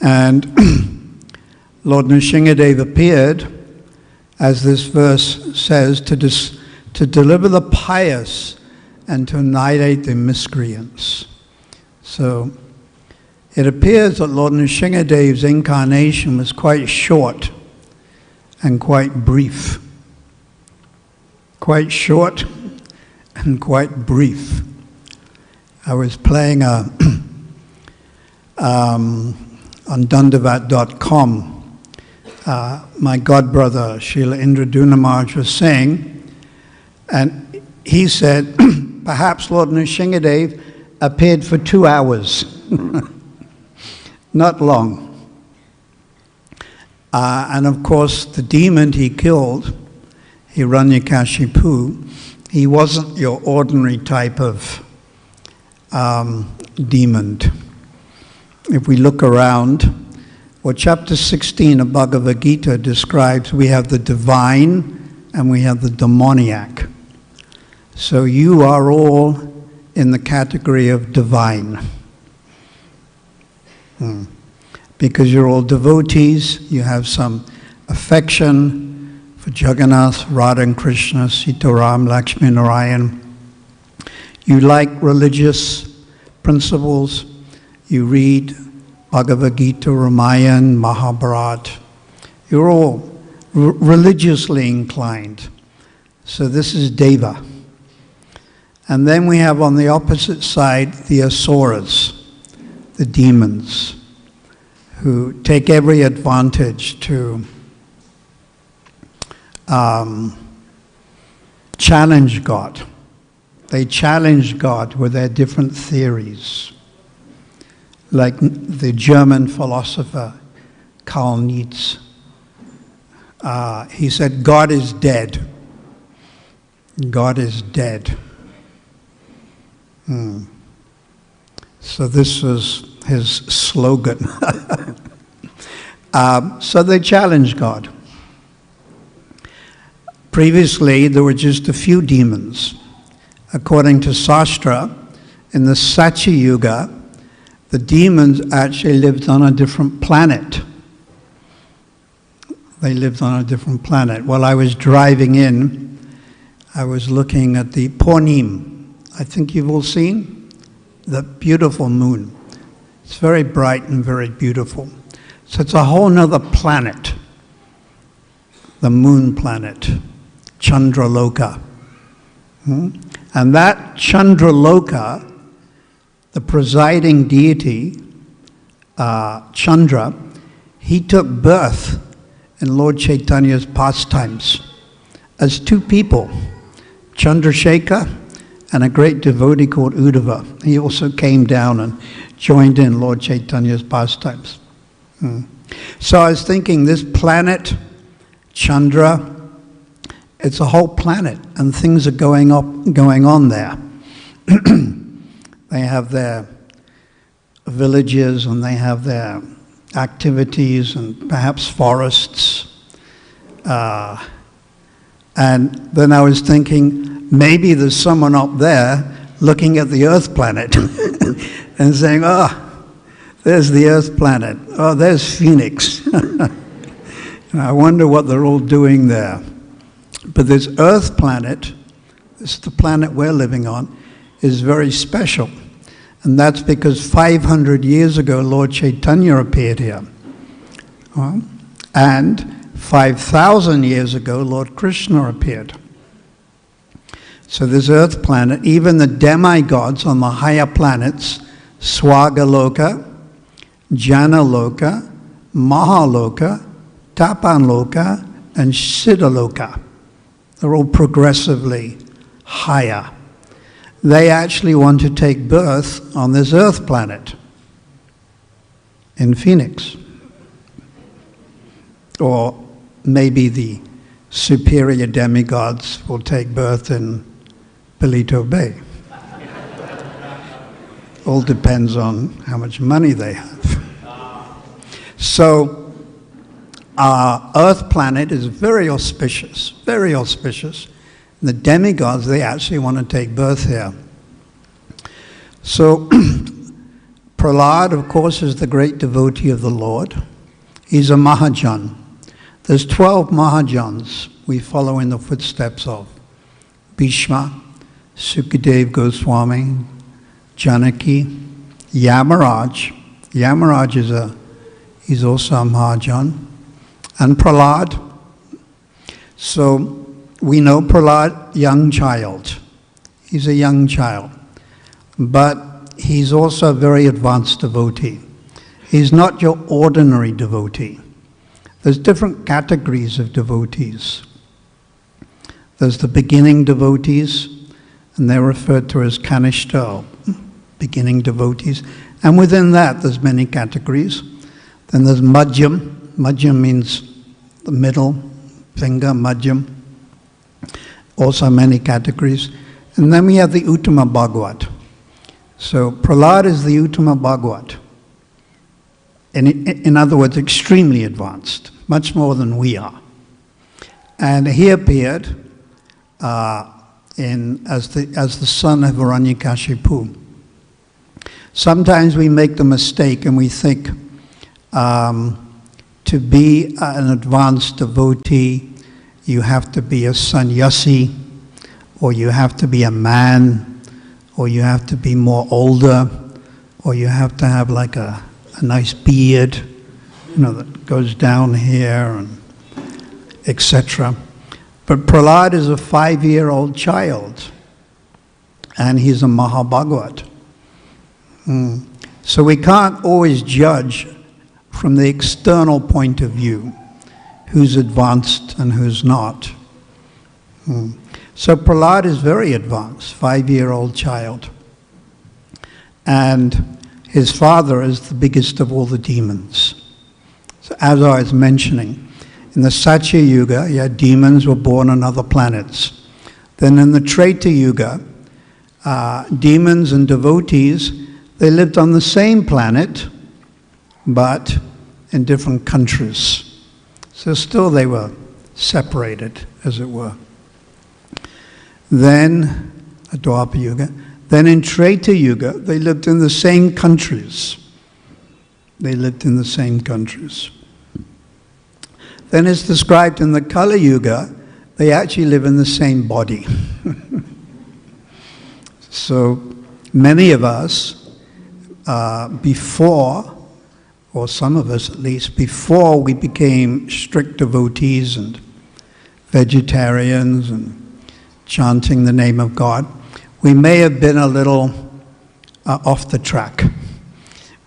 And Lord Nrsimhadev appeared, as this verse says, to deliver the pious and to annihilate the miscreants. So it appears that Lord Nrsimhadev's incarnation was quite short and quite brief. Quite short and quite brief. I was playing on Dandavat.com. My godbrother, Srila Indraduna Maharaj, was saying, and he said, perhaps Lord Nrsimhadev appeared for 2 hours. Not long. And of course, the demon he killed, Hiranyakashipu, he wasn't your ordinary type of demon. If we look around, what chapter 16 of Bhagavad Gita describes, we have the divine and we have the demoniac. So you are all in the category of divine. Because you're all devotees, you have some affection for Jagannath, Radha and Krishna, Sitaram, Lakshmi Narayan. You like religious principles, you read Bhagavad Gita, Ramayana, Mahabharata. You're all religiously inclined. So this is Deva. And then we have on the opposite side the Asuras, the demons, who take every advantage to challenge God. They challenge God with their different theories. Like the German philosopher Carl Nietzsche. He said, God is dead. God is dead. So this was his slogan. So they challenged God. Previously, there were just a few demons. According to Shastra, in the Satya Yuga, the demons actually lived on a different planet. They lived on a different planet. While I was driving in, I was looking at the Purnim. I think you've all seen the beautiful moon. It's very bright and very beautiful. So it's a whole nother planet, the moon planet, Chandraloka. And that Chandraloka, the presiding deity, Chandra, he took birth in Lord Chaitanya's pastimes as two people, Chandrasekhar and a great devotee called Uddhava. He also came down and joined in Lord Chaitanya's pastimes. So I was thinking, this planet, Chandra, it's a whole planet, and things are going on there. They have their villages, and they have their activities, and perhaps forests. And then I was thinking, maybe there's someone up there looking at the Earth planet and saying, there's the Earth planet. Oh, there's Phoenix. I wonder what they're all doing there. But this Earth planet, this is the planet we're living on, is very special. And that's because 500 years ago, Lord Chaitanya appeared here. And 5,000 years ago, Lord Krishna appeared. So this Earth planet, even the demigods on the higher planets, Swagaloka, Janaloka, Mahaloka, Tapanloka, and Siddhaloka, they're all progressively higher. They actually want to take birth on this Earth planet in Phoenix. Or maybe the superior demigods will take birth in Pelito Bay. All depends on how much money they have. So our Earth planet is very auspicious, very auspicious. The demigods, they actually want to take birth here. So Prahlad, of course, is the great devotee of the Lord. He's a Mahajan. There's 12 Mahajans we follow in the footsteps of. Bhishma, Sukadev Goswami, Janaki, Yamaraj. Yamaraj he's also a Mahajan. And Prahlad. So we know Prahlad, young child. He's a young child. But he's also a very advanced devotee. He's not your ordinary devotee. There's different categories of devotees. There's the beginning devotees, and they're referred to as Kanishta, beginning devotees. And within that, there's many categories. Then there's Madhyam Madhyam means the middle finger, Madhyam. Also many categories. And then we have the Uttama Bhagavat. So Prahlad is the Uttama Bhagavat. In other words, extremely advanced, much more than we are. And he appeared as the son of Hiranyakashipu. Sometimes we make the mistake and we think to be an advanced devotee, you have to be a sannyasi, or you have to be a man, or you have to be more older, or you have to have like a nice beard, that goes down here, and etc. But Prahlad is a 5-year-old child, and he's a Mahabhagavat. So we can't always judge from the external point of view who's advanced and who's not. So Prahlad is very advanced, 5-year-old child. And his father is the biggest of all the demons. So as I was mentioning, in the Satya Yuga, demons were born on other planets. Then in the Treta Yuga, demons and devotees, they lived on the same planet, but in different countries. So still they were separated, as it were. Then, Dwapara Yuga, then in Treta Yuga, they lived in the same countries. They lived in the same countries. Then it's described in the Kali Yuga, they actually live in the same body. So many of us, before, or some of us at least, before we became strict devotees and vegetarians and chanting the name of God, we may have been a little off the track.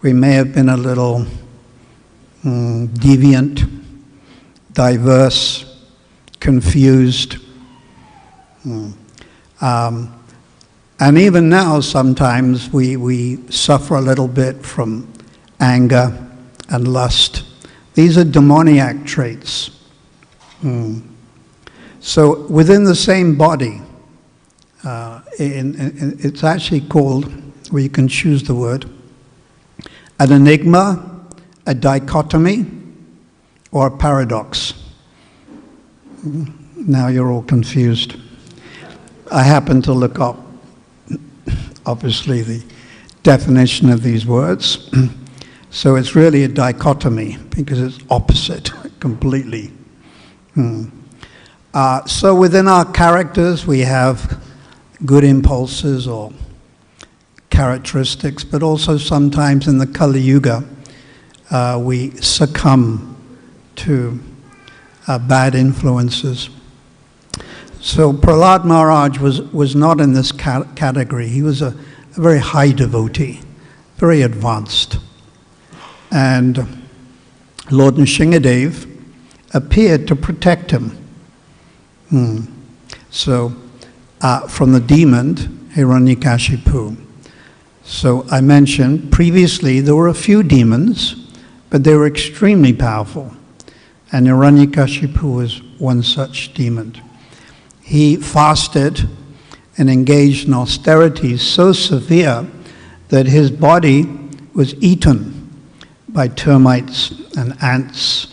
We may have been a little deviant, diverse, confused. And even now, sometimes we suffer a little bit from anger and lust. These are demoniac traits. So within the same body, it's actually called, where you can choose the word, an enigma, a dichotomy, or a paradox. Now you're all confused. I happen to look up, obviously, the definition of these words. So it's really a dichotomy because it's opposite completely. So within our characters we have good impulses or characteristics, but also sometimes in the Kali Yuga we succumb to bad influences. So Prahlad Maharaj was not in this category. He was a very high devotee, very advanced. And Lord Nrsimhadev appeared to protect him. So from the demon Hiranyakashipu. So I mentioned previously there were a few demons, but they were extremely powerful. And Hiranyakashipu was one such demon. He fasted and engaged in austerities so severe that his body was eaten by termites and ants.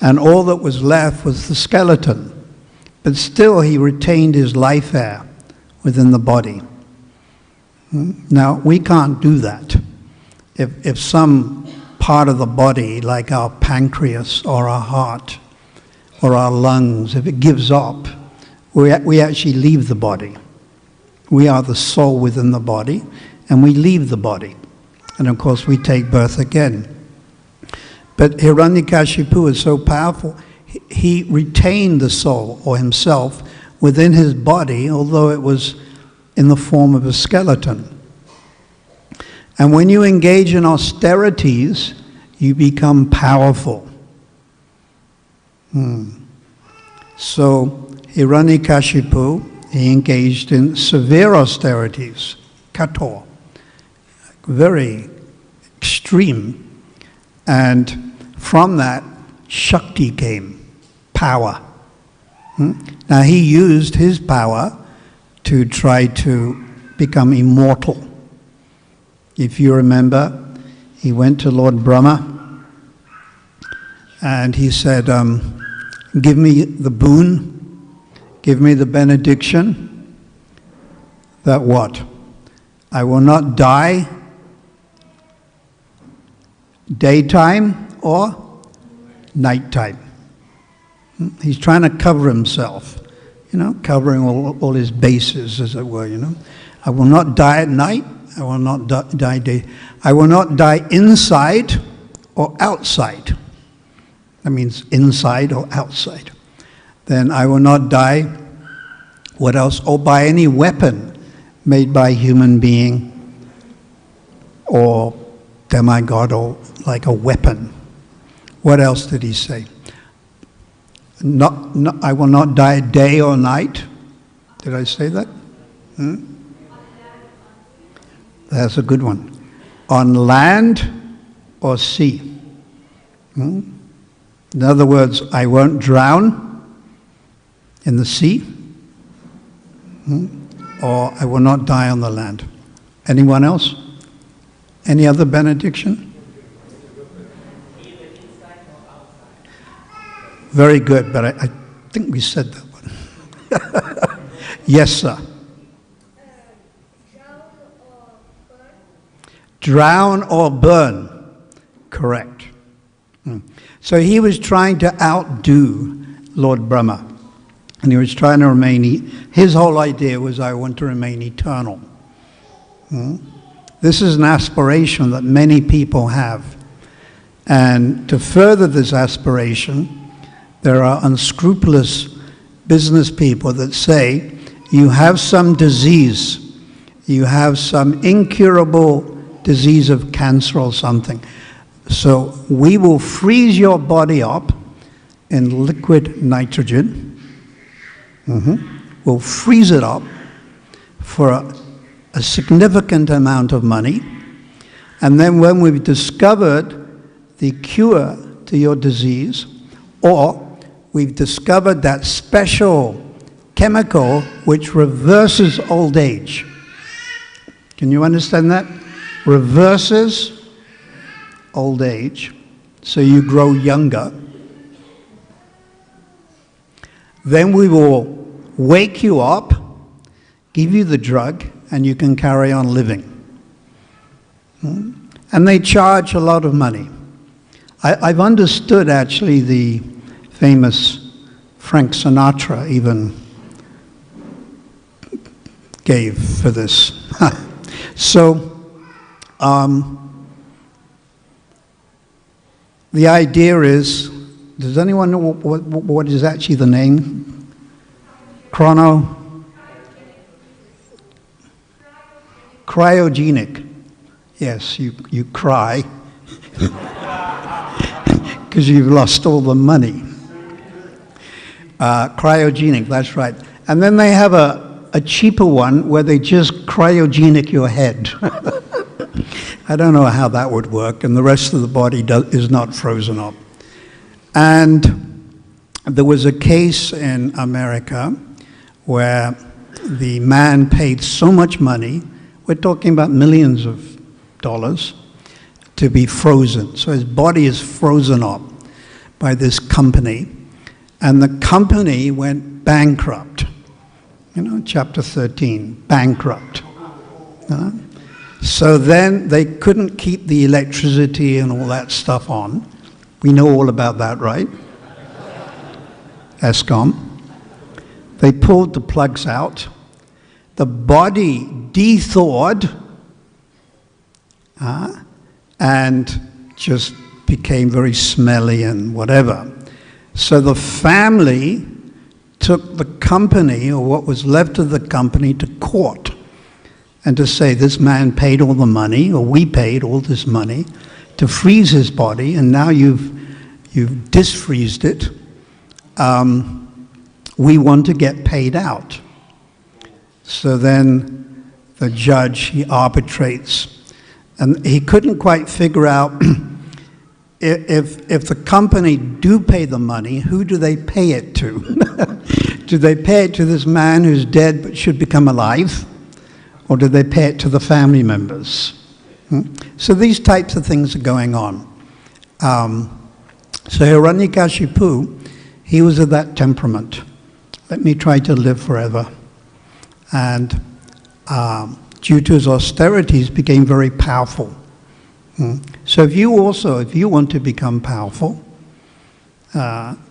And all that was left was the skeleton. But still he retained his life air within the body. Now, we can't do that. If some part of the body, like our pancreas or our heart or our lungs, if it gives up, we actually leave the body. We are the soul within the body, and we leave the body. And of course, we take birth again. But Hiranyakashipu is so powerful, he retained the soul, or himself, within his body, although it was in the form of a skeleton. And when you engage in austerities, you become powerful. So Hiranyakashipu, he engaged in severe austerities, kator, very extreme. And from that, Shakti came, power. Now he used his power to try to become immortal. If you remember, he went to Lord Brahma and he said, give me the boon, give me the benediction, that what? I will not die daytime or nighttime. He's trying to cover himself, covering all his bases, as it were, I will not die at night, I will not die day. I will not die inside or outside. That means inside or outside. Then I will not die, what else? Or by any weapon made by a human being or demigod or like a weapon. What else did he say? I will not die day or night. Did I say that? That's a good one. On land or sea. In other words, I won't drown in the sea, or I will not die on the land. Anyone else? Any other benediction? Very good, but I think we said that one. Yes, sir. Drown or burn. Correct. So he was trying to outdo Lord Brahma. And he was trying to remain, his whole idea was, I want to remain eternal. This is an aspiration that many people have. And to further this aspiration, there are unscrupulous business people that say, you have some disease, you have some incurable disease of cancer or something. So we will freeze your body up in liquid nitrogen. We'll freeze it up for a significant amount of money. And then when we've discovered the cure to your disease, or we've discovered that special chemical which reverses old age. Can you understand that? Reverses old age, so you grow younger. Then we will wake you up, give you the drug, and you can carry on living. And they charge a lot of money. I've understood, actually, the famous Frank Sinatra even gave for this. So, the idea is, does anyone know what is actually the name? Cryogenic. Yes, you cry because you've lost all the money. Cryogenic, that's right. And then they have a cheaper one where they just cryogenic your head. I don't know how that would work, and the rest of the body is not frozen up. And there was a case in America where the man paid so much money, we're talking about millions of dollars, to be frozen. So his body is frozen up by this company, and the company went bankrupt. Chapter 13, bankrupt. So then they couldn't keep the electricity and all that stuff on. We know all about that, right? ISKCON. They pulled the plugs out. The body de-thawed and just became very smelly and whatever. So the family took the company, or what was left of the company, to court, and to say this man paid all the money, or we paid all this money to freeze his body, and now you've disfreezed it. We want to get paid out. So then the judge, he arbitrates, and he couldn't quite figure out if the company do pay the money, who do they pay it to? Do they pay it to this man who's dead but should become alive? Or do they pay it to the family members? So these types of things are going on. So Hiranyakashipu, he was of that temperament. Let me try to live forever. And due to his austerities, became very powerful. So if you want to become powerful,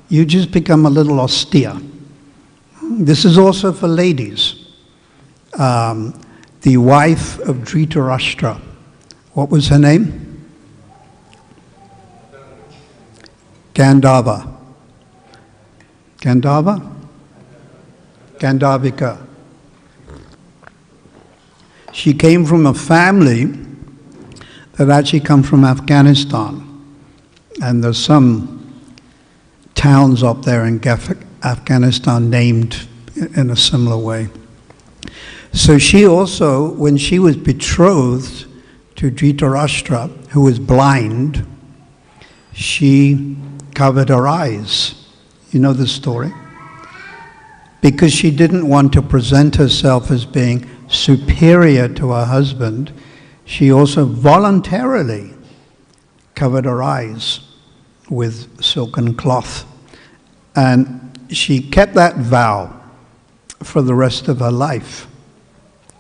you just become a little austere. This is also for ladies. The wife of Dhritarashtra, what was her name? Gandharva. Gandharvika. She came from a family that actually come from Afghanistan. And there's some towns up there in Afghanistan named in a similar way. So she also, when she was betrothed to Dhritarashtra, who was blind, she covered her eyes. You know the story? Because she didn't want to present herself as being superior to her husband, she also voluntarily covered her eyes with silken cloth. And she kept that vow for the rest of her life.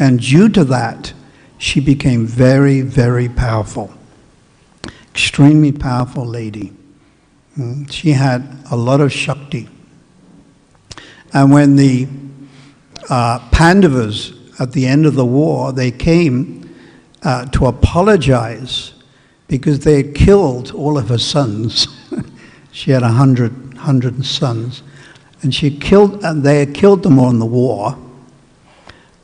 And due to that, she became very, very powerful. Extremely powerful lady. She had a lot of Shakti. And when the Pandavas, at the end of the war, they came to apologize because they had killed all of her sons. She had 100 sons. And they had killed them all in the war.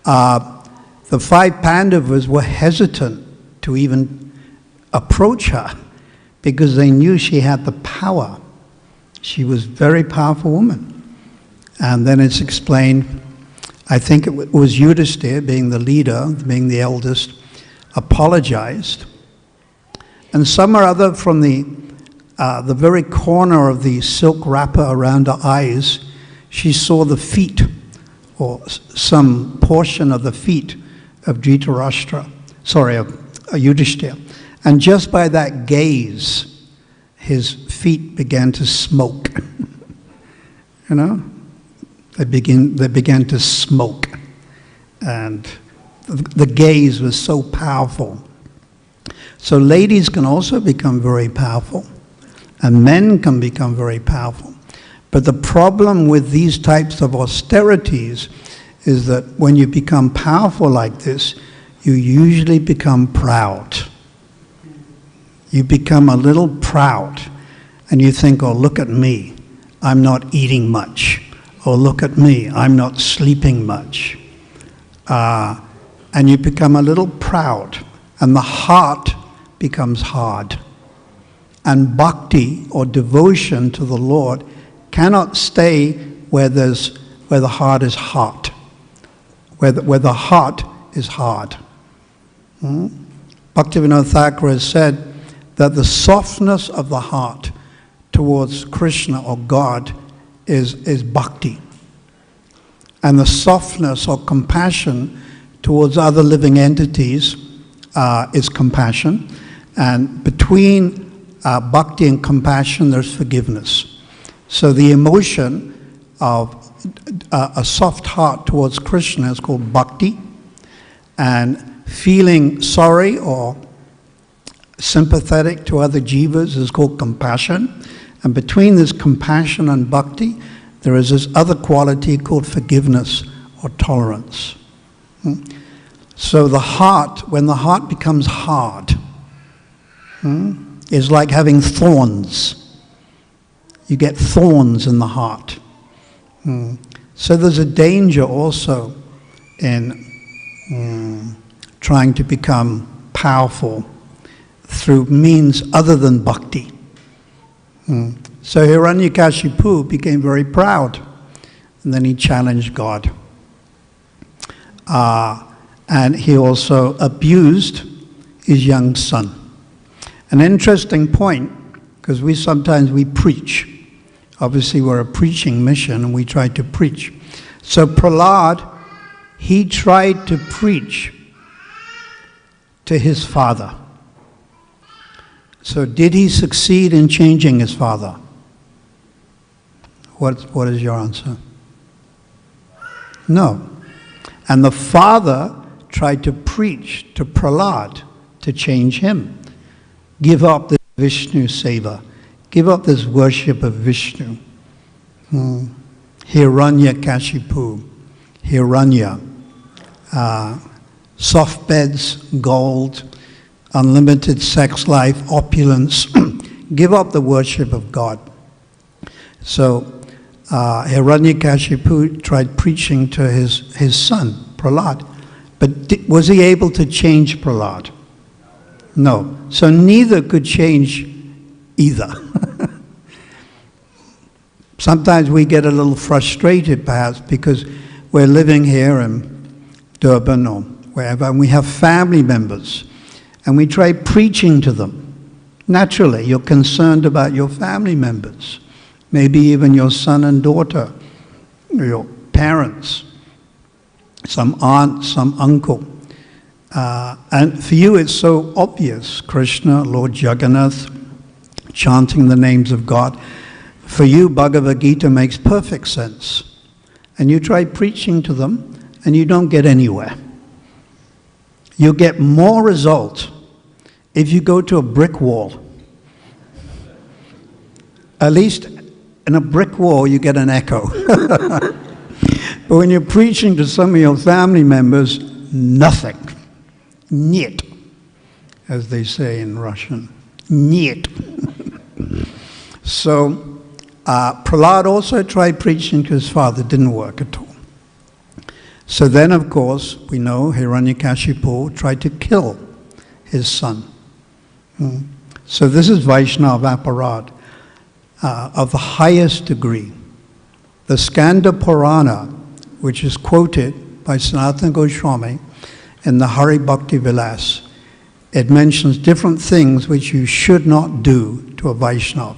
The 5 Pandavas were hesitant to even approach her because they knew she had the power. She was a very powerful woman. And then it's explained, I think it was Yudhisthira, being the leader, being the eldest, apologized. And some or other from the very corner of the silk wrapper around her eyes, she saw the feet, or some portion of the feet of Dhritarashtra, of Yudhisthira. And just by that gaze, his feet began to smoke. You know? They began to smoke. And the gaze was so powerful. So ladies can also become very powerful. And men can become very powerful. But the problem with these types of austerities is that when you become powerful like this, you usually become proud. You become a little proud. And you think, oh, look at me. I'm not eating much. Oh, look at me. I'm not sleeping much. And you become a little proud. And the heart becomes hard. And bhakti, or devotion to the Lord, cannot stay where the heart is hot. Where the heart is hard. Bhaktivinoda Thakur has said that the softness of the heart towards Krishna or God is bhakti. And the softness or compassion towards other living entities is compassion. And between bhakti and compassion, there's forgiveness. So the emotion of a soft heart towards Krishna is called bhakti. And feeling sorry or sympathetic to other jivas is called compassion. And between this compassion and bhakti, there is this other quality called forgiveness or tolerance. So the heart, when the heart becomes hard, is like having thorns. You get thorns in the heart. So there's a danger also in trying to become powerful through means other than bhakti. So Hiranyakashipu became very proud, and then he challenged God. And he also abused his young son. An interesting point, because sometimes we preach. Obviously, we're a preaching mission, and we try to preach. So Prahlad, he tried to preach to his father. So did he succeed in changing his father? What is your answer? No. And the father tried to preach to Prahlad to change him. Give up this Vishnu seva. Give up this worship of Vishnu. Hiranyakashipu, Hiranya. Soft beds, gold, unlimited sex life, opulence. Give up the worship of God. So Hiranyakashipu tried preaching to his son, Prahlad. But was he able to change Prahlad? No. So neither could change either. Sometimes we get a little frustrated, perhaps, because we're living here in Durban or wherever, and we have family members, and we try preaching to them. Naturally, you're concerned about your family members, maybe even your son and daughter, your parents, some aunt, some uncle. And for you, it's so obvious, Krishna, Lord Jagannath, chanting the names of God. For you, Bhagavad Gita makes perfect sense. And you try preaching to them, and you don't get anywhere. You get more result if you go to a brick wall. At least in a brick wall, you get an echo. But when you're preaching to some of your family members, nothing. Niet, as they say in Russian. Niet. So, Prahlad also tried preaching to his father. It didn't work at all. So then, of course, we know Hiranyakashipu tried to kill his son. So this is Vaishnava aparad of the highest degree. The Skanda Purana, which is quoted by Sanatana Goswami in the Hari Bhakti Vilas, it mentions different things which you should not do to a Vaishnava.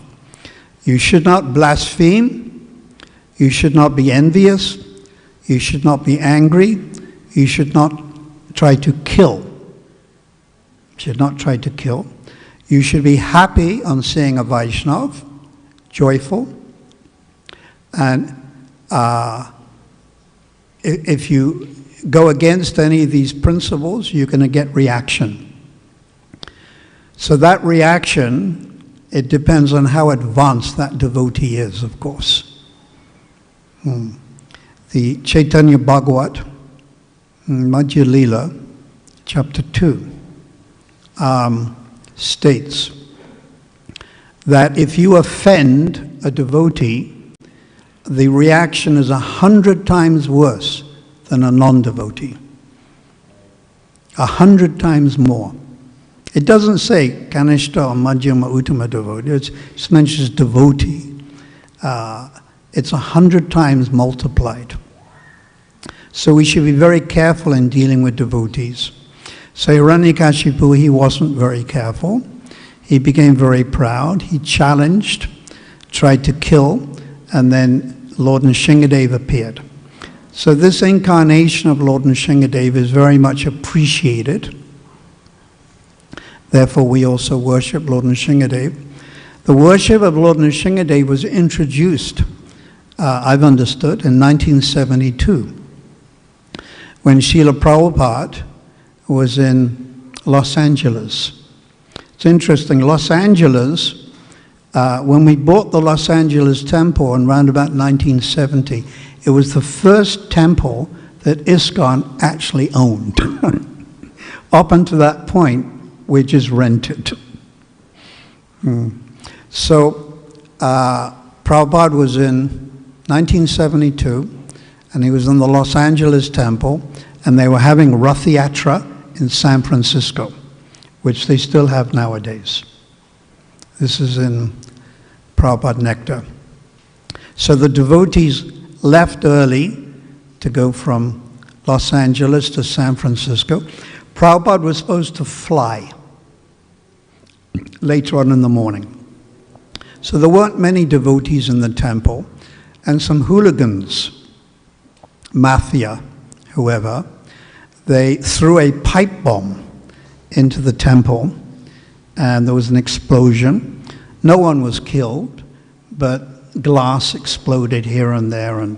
You should not blaspheme, you should not be envious, you should not be angry, you should not try to kill. You should not try to kill. You should be happy on seeing a Vaishnava, joyful. And if you go against any of these principles, you're going to get reaction. So that reaction, it depends on how advanced that devotee is, of course. The Chaitanya Bhagavat, Madhya Lila, chapter 2, states that if you offend a devotee, the reaction is 100 times worse than a non-devotee. 100 times more. It doesn't say Kanishta or Madhyama Uttama devotee, it just mentions devotee. It's 100 times multiplied. So we should be very careful in dealing with devotees. So Hiranyakashipu, he wasn't very careful. He became very proud. He challenged, tried to kill, and then Lord Nrsimhadev appeared. So this incarnation of Lord Nrsimhadev is very much appreciated. Therefore, we also worship Lord Nrsimhadev. The worship of Lord Nrsimhadev was introduced, I've understood, in 1972, when Srila Prabhupada was in Los Angeles. It's interesting, Los Angeles, when we bought the Los Angeles temple in around about 1970, it was the first temple that ISKCON actually owned. Up until that point, we just rented. So Prabhupada was in 1972, and he was in the Los Angeles temple, and they were having Rath Yatra in San Francisco, which they still have nowadays. This is in Prabhupada Nectar. So the devotees left early to go from Los Angeles to San Francisco. Prabhupada was supposed to fly later on in the morning. So there weren't many devotees in the temple, and some hooligans, mafia, whoever, they threw a pipe bomb into the temple, and there was an explosion. No one was killed, but glass exploded here and there, and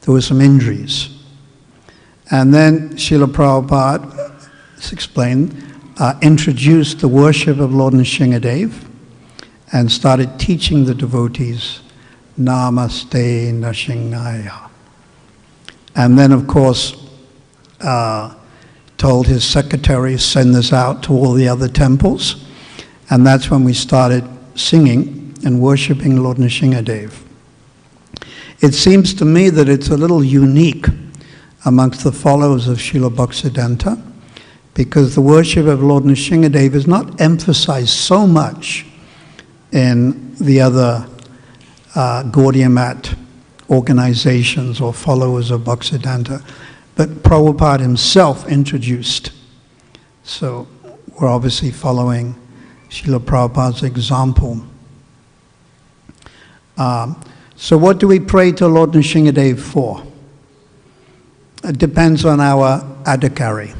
there were some injuries. And then Srila Prabhupada, it's explained, introduced the worship of Lord Nrsimhadev and started teaching the devotees Namaste Nrsimhaya. And then, of course, told his secretary, send this out to all the other temples. And that's when we started singing and worshiping Lord Nrsimhadev. It seems to me that it's a little unique amongst the followers of Srila Bhaktisiddhanta, because the worship of Lord Nrsimhadev is not emphasized so much in the other Gaudiya Math organizations or followers of Bhaktisiddhanta, but Prabhupada himself introduced. So we're obviously following Srila Prabhupada's example. So what do we pray to Lord Nrsimhadev for? It depends on our adhikari.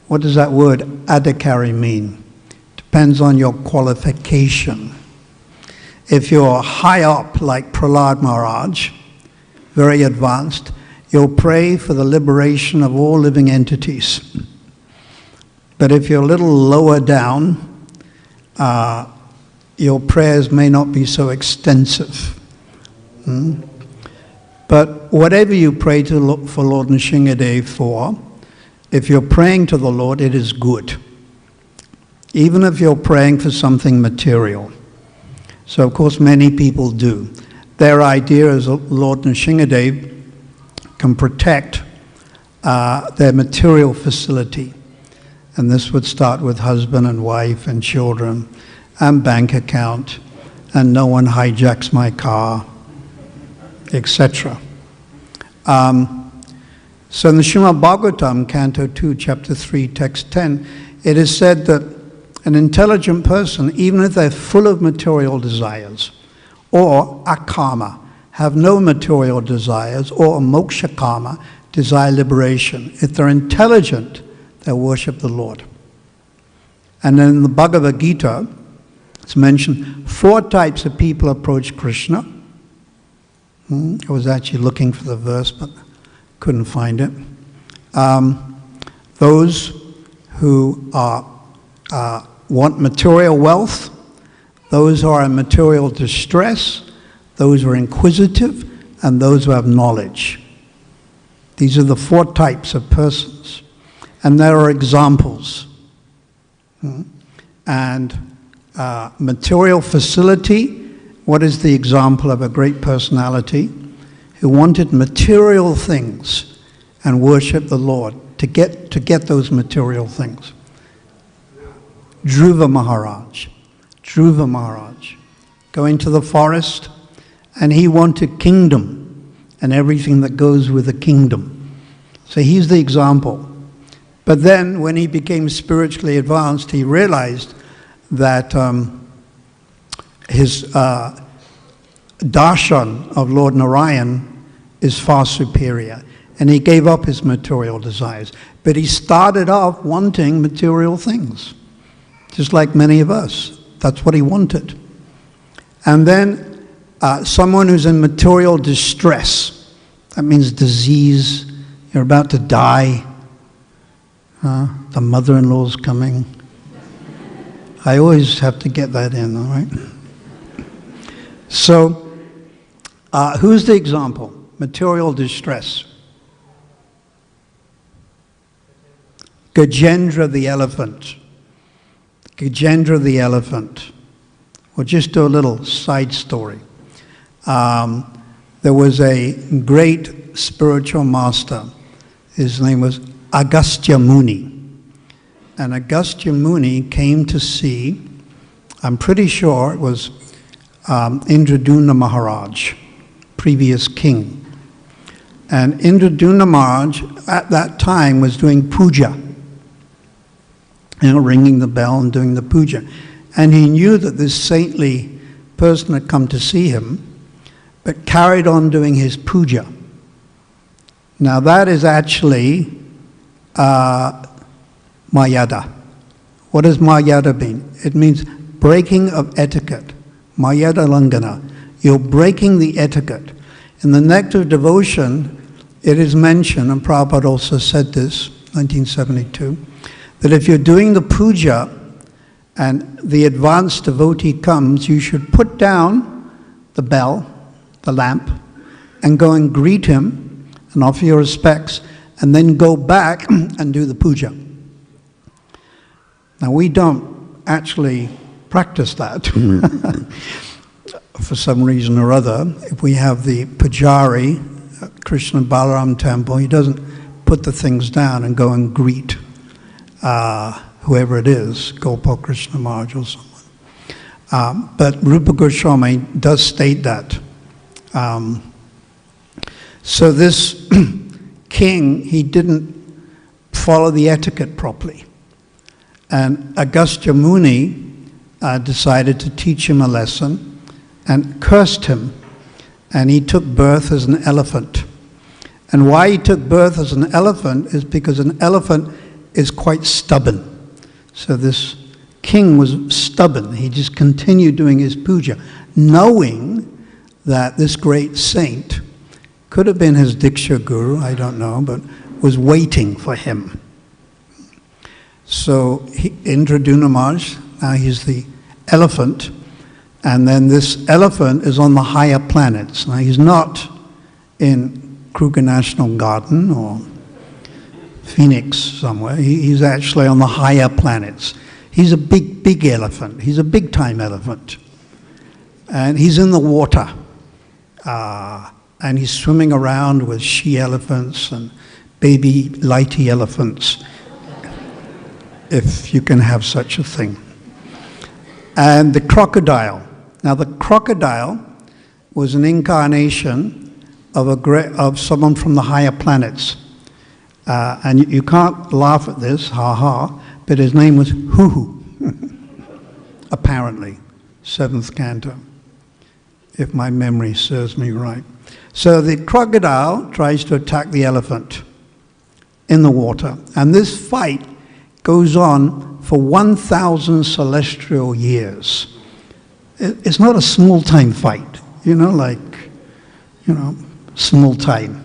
What does that word adhikari mean? Depends on your qualification. If you're high up like Prahlad Maharaj, very advanced, you'll pray for the liberation of all living entities. But if you're a little lower down, your prayers may not be so extensive. But whatever you pray for Lord Nrsimhadev for, if you're praying to the Lord, it is good. Even if you're praying for something material. So of course many people do. Their idea is Lord Nrsimhadev can protect their material facility. And this would start with husband and wife and children and bank account, and no one hijacks my car, etc. So in the Srimad Bhagavatam, Canto 2, Chapter 3, Text 10, it is said that an intelligent person, even if they're full of material desires, or akama, have no material desires, or a moksha karma, desire liberation, if they're intelligent, they'll worship the Lord. And then in the Bhagavad Gita, it's mentioned 4 types of people approach Krishna. I was actually looking for the verse, but couldn't find it. Those who want material wealth, those who are in material distress, those who are inquisitive, and those who have knowledge. These are the 4 types of persons. And there are examples. And material facility, what is the example of a great personality who wanted material things and worshiped the Lord to get those material things? Dhruva Maharaj. Dhruva Maharaj. Going to the forest, and he wanted kingdom and everything that goes with the kingdom. So he's the example. But then when he became spiritually advanced, he realized that his darshan of Lord Narayan is far superior. And he gave up his material desires. But he started off wanting material things, just like many of us. That's what he wanted. And then someone who's in material distress, that means disease, you're about to die, the mother-in-law's coming. I always have to get that in, all right? So, who's the example? Material distress. Gajendra the elephant. Gajendra the elephant. We'll just do a little side story. There was a great spiritual master. His name was Agastya Muni. And Agastya Muni came to see, I'm pretty sure it was Indraduna Maharaj, previous king. And Indraduna Maharaj at that time was doing puja, ringing the bell and doing the puja. And he knew that this saintly person had come to see him, but carried on doing his puja. Now that is actually Mayada. What does Mayada mean? It means breaking of etiquette. Mayada Langana. You're breaking the etiquette. In the Nectar of Devotion, it is mentioned, and Prabhupada also said this, 1972, that if you're doing the puja and the advanced devotee comes, you should put down the bell, the lamp, and go and greet him and offer your respects, and then go back and do the puja. Now we don't actually practice that. For some reason or other. If we have the pujari at Krishna Balaram temple, he doesn't put the things down and go and greet whoever it is, Gopal Krishna Maharaj or someone. But Rupa Goswami does state that. So this king, he didn't follow the etiquette properly. And Agastya Muni decided to teach him a lesson and cursed him, and he took birth as an elephant. And why he took birth as an elephant is because an elephant is quite stubborn. So this king was stubborn. He just continued doing his puja, knowing that this great saint could have been his Diksha Guru, I don't know, but was waiting for him. So Indraduna Maharaj, now he's the elephant, and then this elephant is on the higher planets. Now he's not in Kruger National Garden or Phoenix somewhere. He's actually on the higher planets. He's a big elephant. He's a big-time elephant. And he's in the water. And he's swimming around with she-elephants and baby lighty elephants, if you can have such a thing. And the crocodile. Now the crocodile was an incarnation of someone from the higher planets. And you can't laugh at this, but his name was Huhu, apparently, 7th canto, if my memory serves me right. So the crocodile tries to attack the elephant in the water, and this fight goes on for 1,000 celestial years. It's not a small-time fight, small time.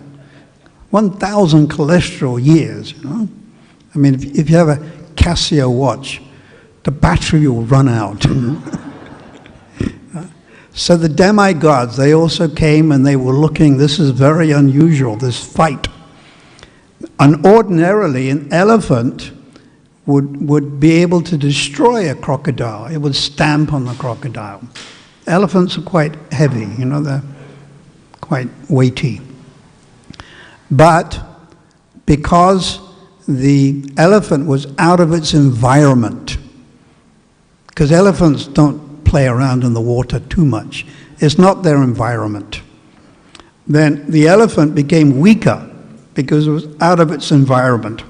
1,000 celestial years, I mean, if you have a Casio watch, the battery will run out. So the demigods, they also came and they were looking, this is very unusual, this fight. And ordinarily, an elephant would be able to destroy a crocodile. It would stamp on the crocodile. Elephants are quite heavy, they're quite weighty. But because the elephant was out of its environment, because elephants don't play around in the water too much, it's not their environment, then the elephant became weaker because it was out of its environment.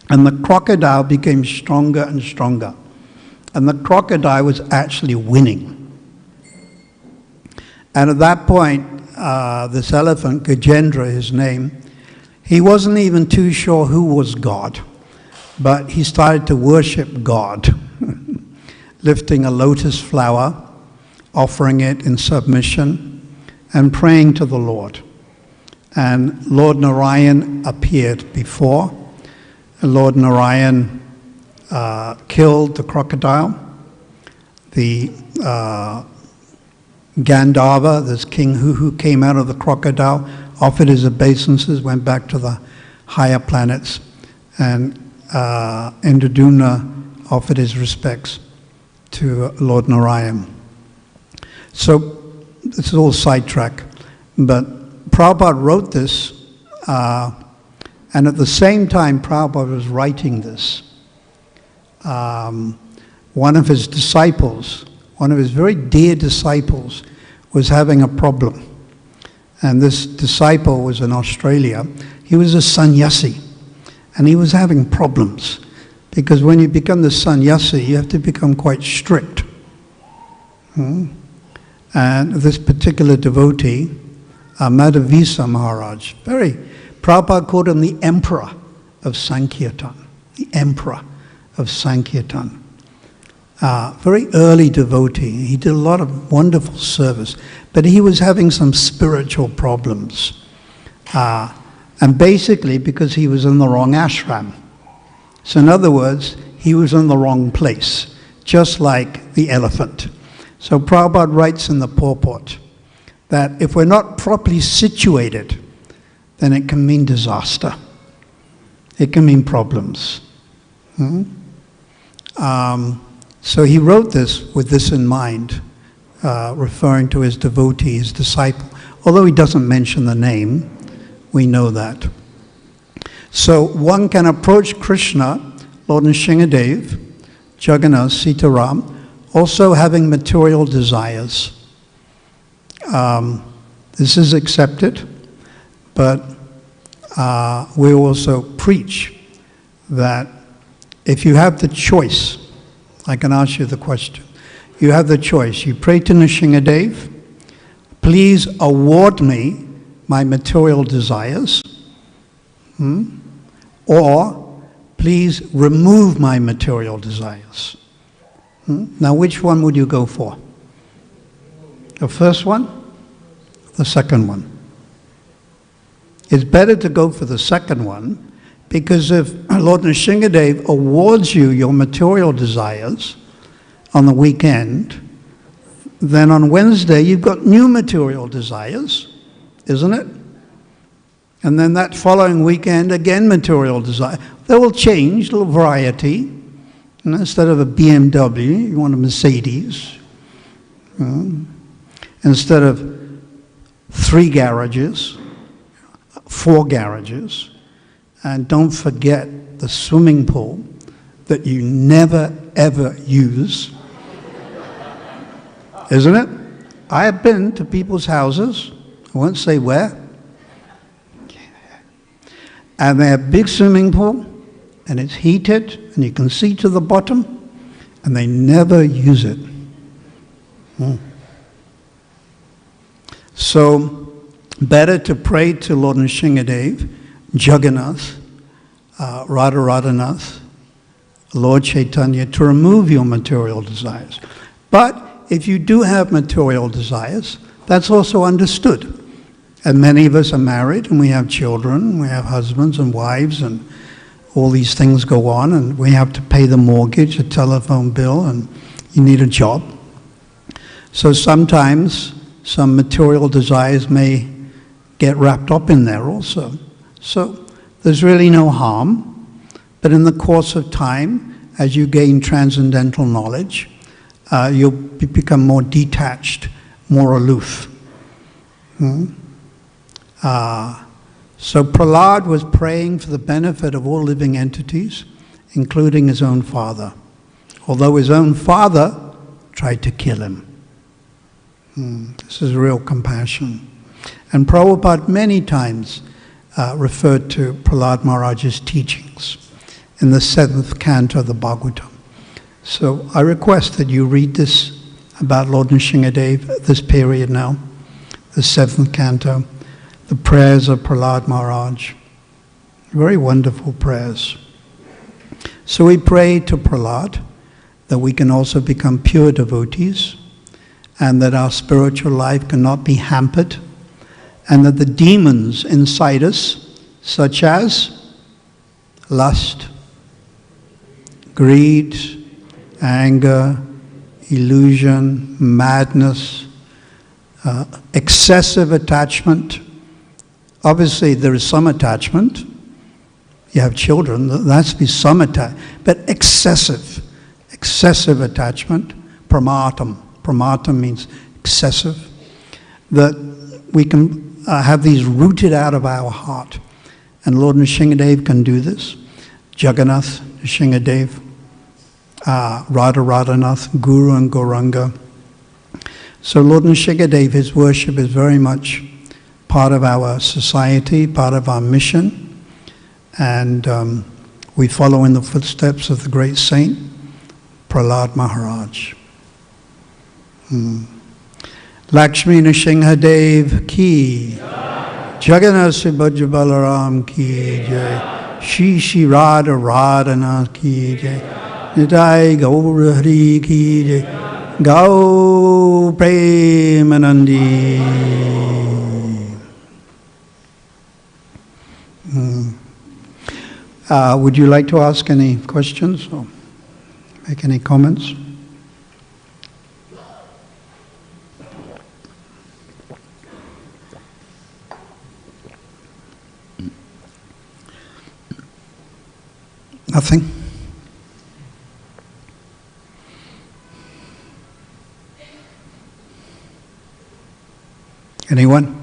And the crocodile became stronger and stronger. And the crocodile was actually winning. And at that point, this elephant, Gajendra, his name, he wasn't even too sure who was God, but he started to worship God, lifting a lotus flower, offering it in submission, and praying to the Lord. And Lord Narayan appeared before. Lord Narayan killed the crocodile. The Gandharva, this king who came out of the crocodile, offered his obeisances, went back to the higher planets, and Indraduna offered his respects to Lord Narayan. So this is all sidetrack, but Prabhupada wrote this, and at the same time Prabhupada was writing this, one of his disciples, one of his very dear disciples, was having a problem. And this disciple was in Australia. He was a sannyasi, and he was having problems, because when you become the sannyasi, you have to become quite strict. And this particular devotee, Madhavisa Maharaj, Prabhupada called him the emperor of Sankirtan. The emperor of Sankirtan. Very early devotee. He did a lot of wonderful service, but he was having some spiritual problems. And basically because he was in the wrong ashram. So in other words, he was in the wrong place, just like the elephant. So Prabhupada writes in the purport that if we're not properly situated, then it can mean disaster. It can mean problems. So he wrote this with this in mind, referring to his devotee, his disciple. Although he doesn't mention the name, we know that. So one can approach Krishna, Lord Nrsimhadev, Jagannath, Sitaram, also having material desires. This is accepted, but we also preach that if you have the choice, I can ask you the question. You have the choice. You pray to Nrsimhadev, please award me my material desires, or please remove my material desires. Now, which one would you go for? The first one? The second one? It's better to go for the second one, because if Lord Nrsimhadev awards you your material desires on the weekend, then on Wednesday you've got new material desires, isn't it? And then that following weekend, again material desire. They will change, a little variety. And instead of a BMW, you want a Mercedes. Instead of 3 garages, 4 garages. And don't forget the swimming pool that you never ever use. Isn't it? I have been to people's houses, I won't say where, and they have a big swimming pool, and it's heated, and you can see to the bottom, and they never use it. So, better to pray to Lord Nrsimhadev, Jagannath, Radharanath, Lord Chaitanya, to remove your material desires. But if you do have material desires, that's also understood. And many of us are married, and we have children, we have husbands and wives, and all these things go on, and we have to pay the mortgage, a telephone bill, and you need a job. So sometimes some material desires may get wrapped up in there also. So there's really no harm, but in the course of time, as you gain transcendental knowledge, you'll become more detached, more aloof. So Prahlad was praying for the benefit of all living entities, including his own father, although his own father tried to kill him. This is real compassion. And Prabhupada many times referred to Prahlad Maharaj's teachings in the 7th canto of the Bhagavatam. So I request that you read this about Lord Nrsimhadev at this period now, the 7th canto, the prayers of Prahlad Maharaj. Very wonderful prayers. So we pray to Prahlad that we can also become pure devotees, and that our spiritual life cannot be hampered, and that the demons inside us, such as lust, greed, anger, illusion, madness, excessive attachment. Obviously, there is some attachment. You have children, there has to be some attachment. But excessive attachment, pramatam. Pramatam means excessive. That we can have these rooted out of our heart. And Lord Nrsimhadev can do this. Jagannath, Nrsimhadev, Radharanath, Guru and Gauranga. So Lord Nrsimhadev, his worship is very much part of our society, part of our mission, and we follow in the footsteps of the great saint, Prahlad Maharaj. Lakshmi Nrsimha Dev ki, Jagannath Balaram ki jai, Shri Radha Radhana ki jai, Nitai Gaur Hari ki jai, Gau Premanandi. Would you like to ask any questions or make any comments? Nothing? Anyone?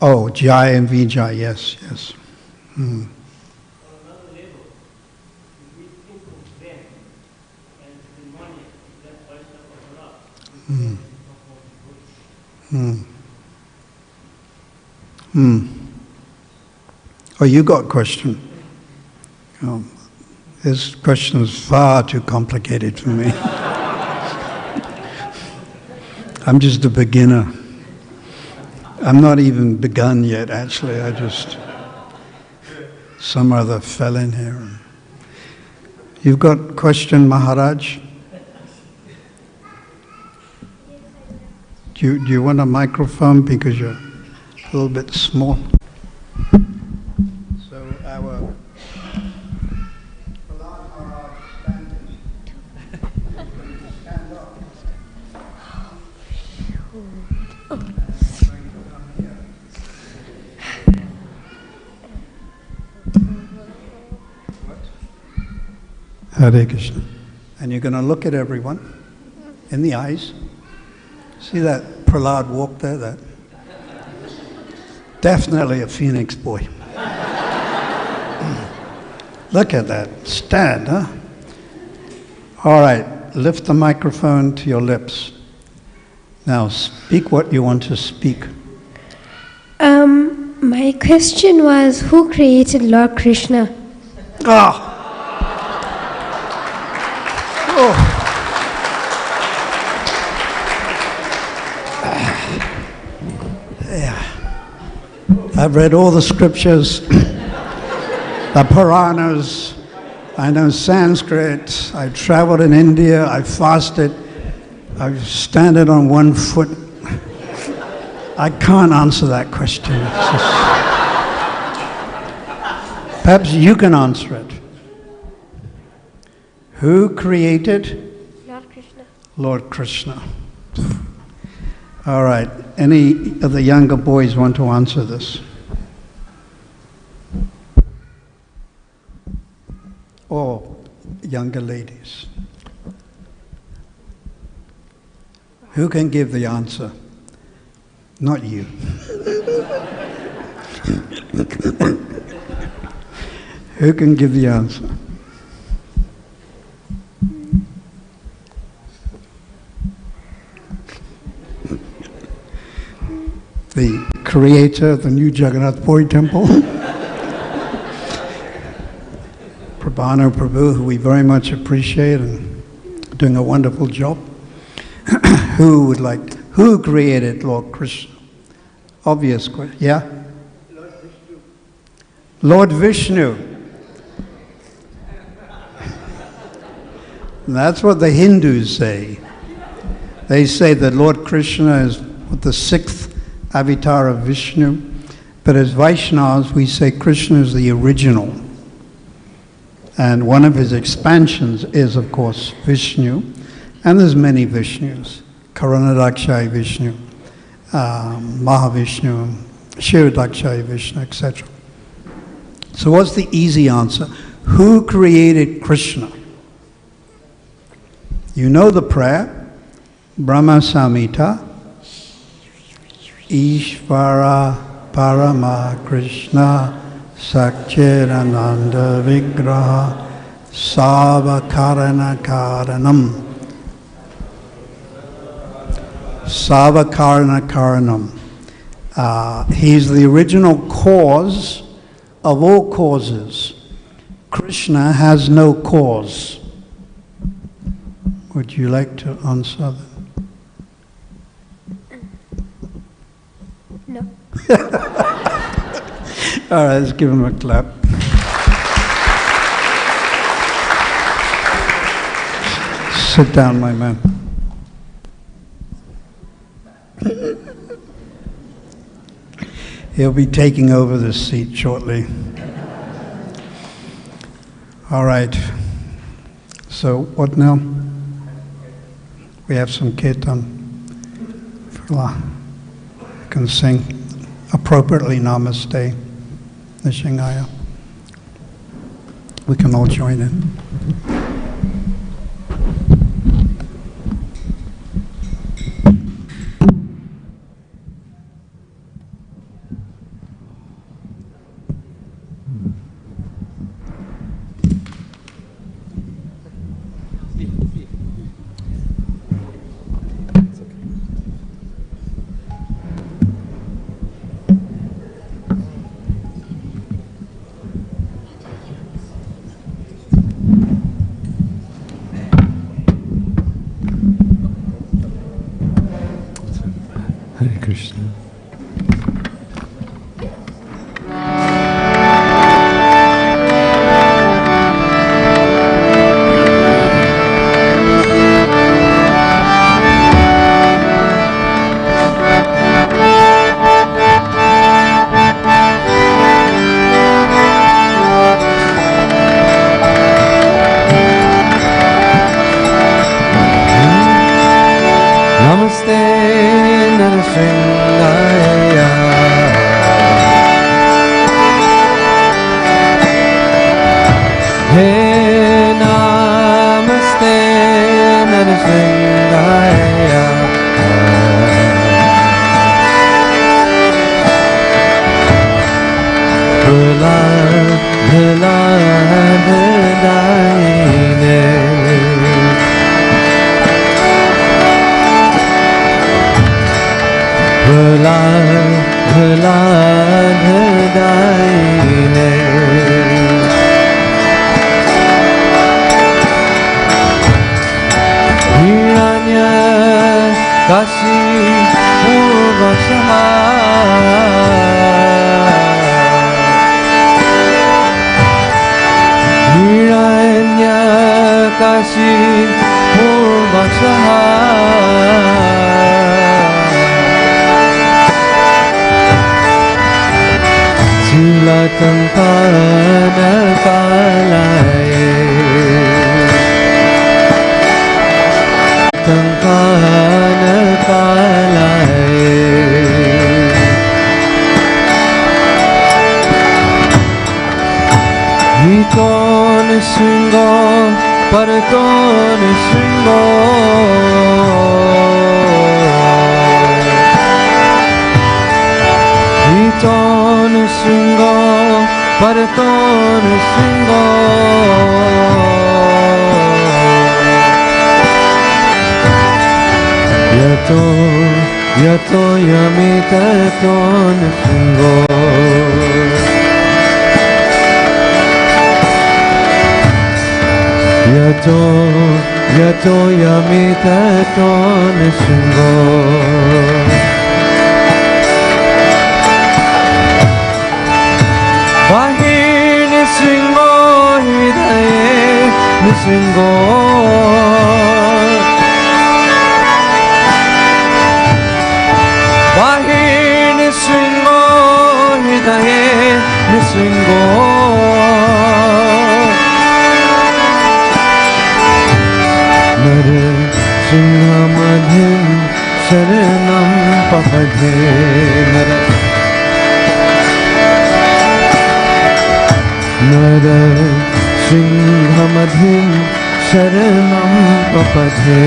Oh, Jai and Vijay, yes, yes. Oh, you got a question? Oh, this question is far too complicated for me. I'm just a beginner. I'm not even begun yet, actually. I just, some other fell in here. You've got a question, Maharaj? Do you want a microphone because you're a little bit small? So our stand up. Hare Krishna. And you're going to look at everyone in the eyes. See that Prahlad walk there? That definitely a Phoenix boy. Look at that. Stand, huh? All right. Lift the microphone to your lips. Now speak what you want to speak. My question was, who created Lord Krishna? Oh. I've read all the scriptures, the Puranas, I know Sanskrit, I've traveled in India, I've fasted, I've standed on one foot. I can't answer that question. Perhaps you can answer it. Who created? Lord Krishna. Lord Krishna. All right. Any of the younger boys want to answer this? Or younger ladies? Who can give the answer? Not you. Who can give the answer? The creator of the new Jagannath Puri temple, Prabhano Prabhu, who we very much appreciate and doing a wonderful job. Who created Lord Krishna? Obvious question. Yeah? Lord Vishnu. That's what the Hindus say. They say that Lord Krishna is the sixth avatar of Vishnu, but as Vaishnavas we say Krishna is the original. And one of his expansions is, of course, Vishnu, and there's many Vishnus. Karanadakshayi Vishnu, Mahavishnu, Shiradakshayi Vishnu, etc. So what's the easy answer? Who created Krishna? You know the prayer, Brahma Samhita, Ishvara Parama Krishna Sakchirananda Vigraha Sava Karana Karanam Savakarana Karanam. He's the original cause of all causes. Krishna has no cause. Would you like to answer that? No. All right, let's give him a clap. Sit down, my man. He'll be taking over this seat shortly. All right. So what now? We have some kirtan. Can sing appropriately Namaste, Nrsimha. We can all join in. Hare Krishna. Namaste Nrsimha. Hey Namaste Nrsimha. Bhula bhula bhulaine. Bhula bhula bhulaine. Hiranya Kashi Purvasha. Hiranya Kashi Purvasha. Silatampada kalaye. Tampada kalaye. Hiton singo paraton singo. Hiton singo paraton singo. Yato yato yamitaton singo. Yato yato yamitaton singo. Bahir nisringo hidaye nisringo. Bahir nisringo hidaye nisringo. Nrsimha madhyam sharanam papadhe. Nrsimha madhyam sharanam papadhe.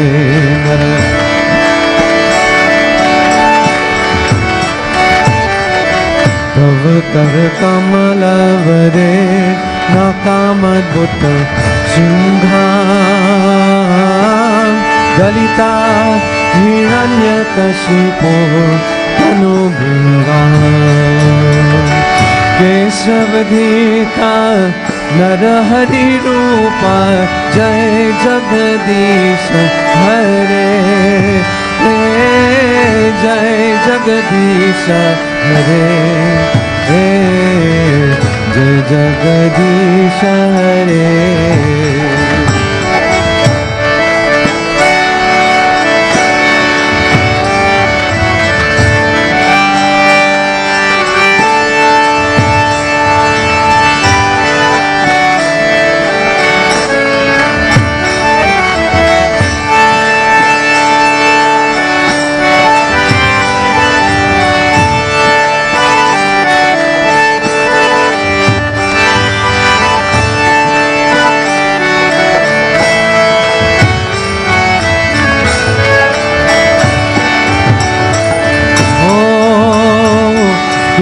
Tav kar kamalavare nakamadbhuta Singha Dalita हिरण्यकशिपो तनुभृङ्गा केशवधीता Narhari रूपा जय जगदीश हरे जय जगदीश हरे जय जगदीश हरे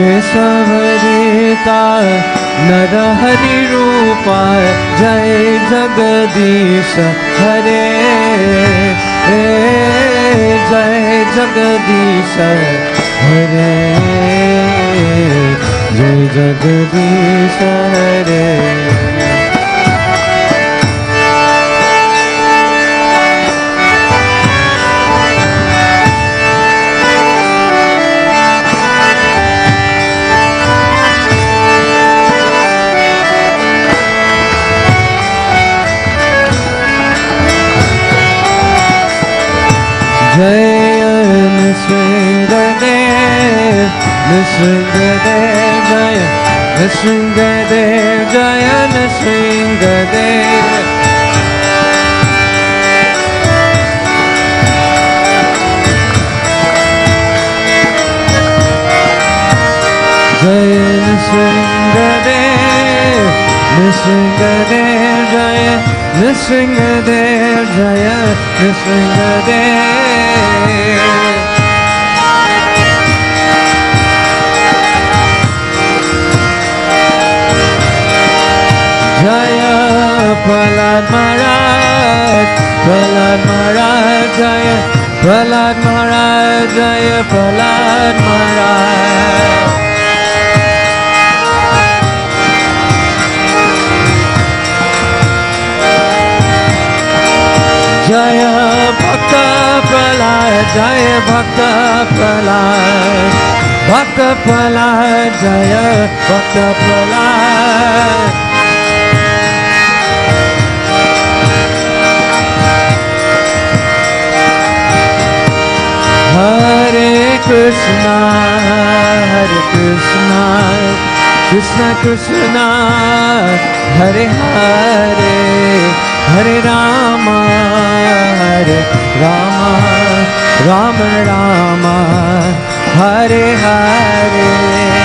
केशवधीता नरहरि रूपा जय जगदीश हरे जय जगदीश हरे जय जगदीश हरे जय नृसिंहदेव नृसिंहदेव जय नृसिंहदेव जय नृसिंहदेव जय नृसिंहदेव नृसिंहदेव जय नृसिंहदेव जय नृसिंहदेव जय प्रहलाद महाराज जय प्रहलाद महाराज जय प्रहलाद महाराज जय भक्त प्रहलाद जय भक्त प्रहलाद जय भक्त Prahlad Hare Krishna Krishna Krishna Hare Hare Hare Rama Rama Rama Hare Hare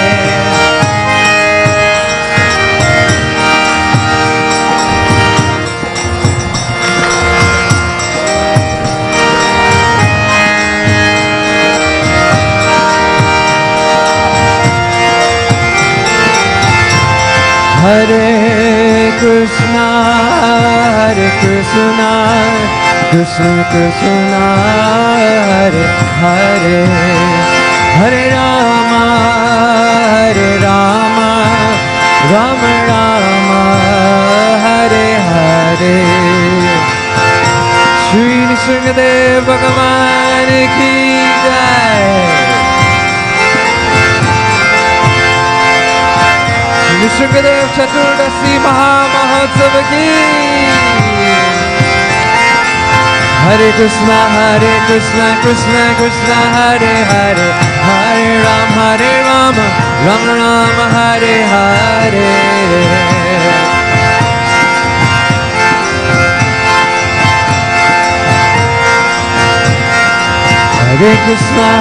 Hare Krishna Krishna Krishna Hare Hare Hare Rama Rama Rama Hare Hare Shri Nrsimhadev Bhagavan ki jai Nrsimhadev Chaturdasi Mahotsav ki Hare Krishna Krishna Krishna Hare Hare Hare Rama Rama Rama Hare Hare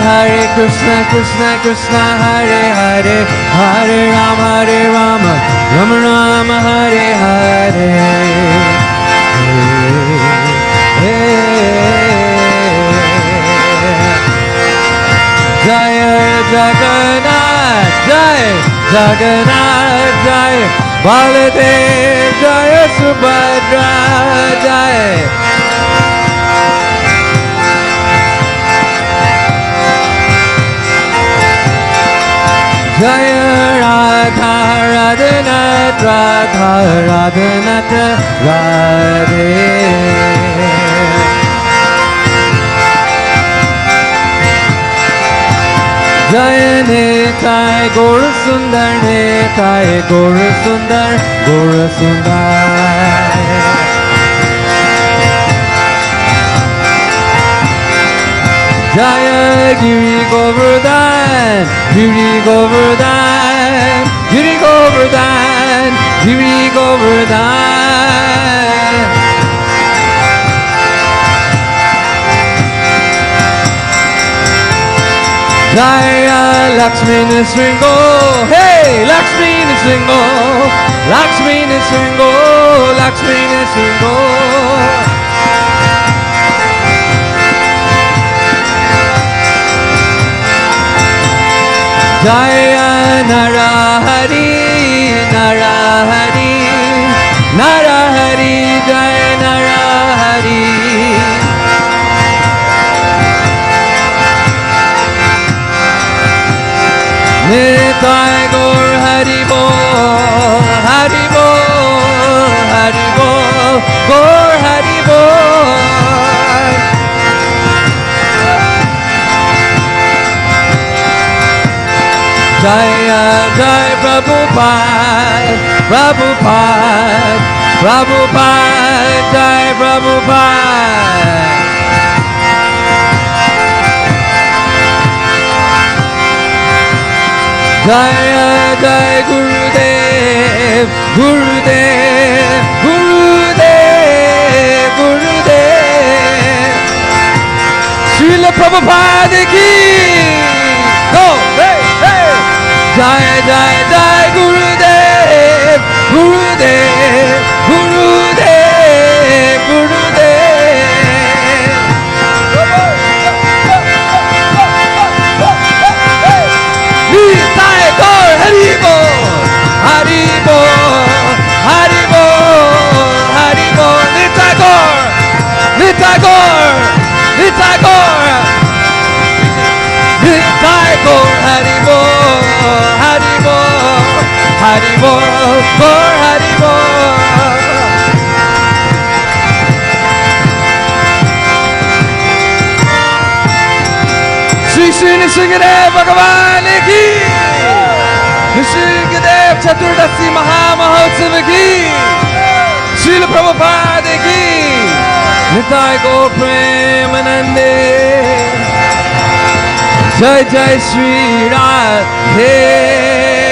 Hare Krishna Krishna Hare Hare Hare Rama Rama Rama Hare Hare Jai Jagannath Jai Baladev Jai Subhadra Jai Radha Radhanath Radha Radhanath Radhe Jaya Nitai Gaur Sundar Nitai Gaur Sundar Gaur Sundar Jaya Giri Govardhan Giri Govardhan Giri Govardhan Giri Govardhan Jaya Lakshmi Nrsimha Hey Lakshmi Nrsimha Lakshmi Nrsimha Lakshmi Nrsimha Jaya Narahari Narahari Narahari Jaya Narahari Nitai Gaur Hari Bol Hari Bol Hari Bol Gaur Hari Bol Jaya Jai Prabhupada Prabhupada Prabhupada Jai Prabhupada Jaya Jai Gurudev Gurudev Gurudev Gurudev Srila Prabhupada ki Go hey hey Jai Jai Jai Gurudev Gurudev Gurudev Gurudev Nitai Gaur Hari Bol Hari Bol Hari Bol Hari Bol Nitai Gaur Nitai Gaur Nitai Gaur Nitai Gaur Hari Bol Hari Bol Hari Bol Gaur Hari Bol Shri Shri Nrsimha Bhagavan ki Nrsimha Chaturdasi Maha Mahotsav ki Srila Prabhupada ki Nitai Gaur Premanande Jai Jai Shri Radhe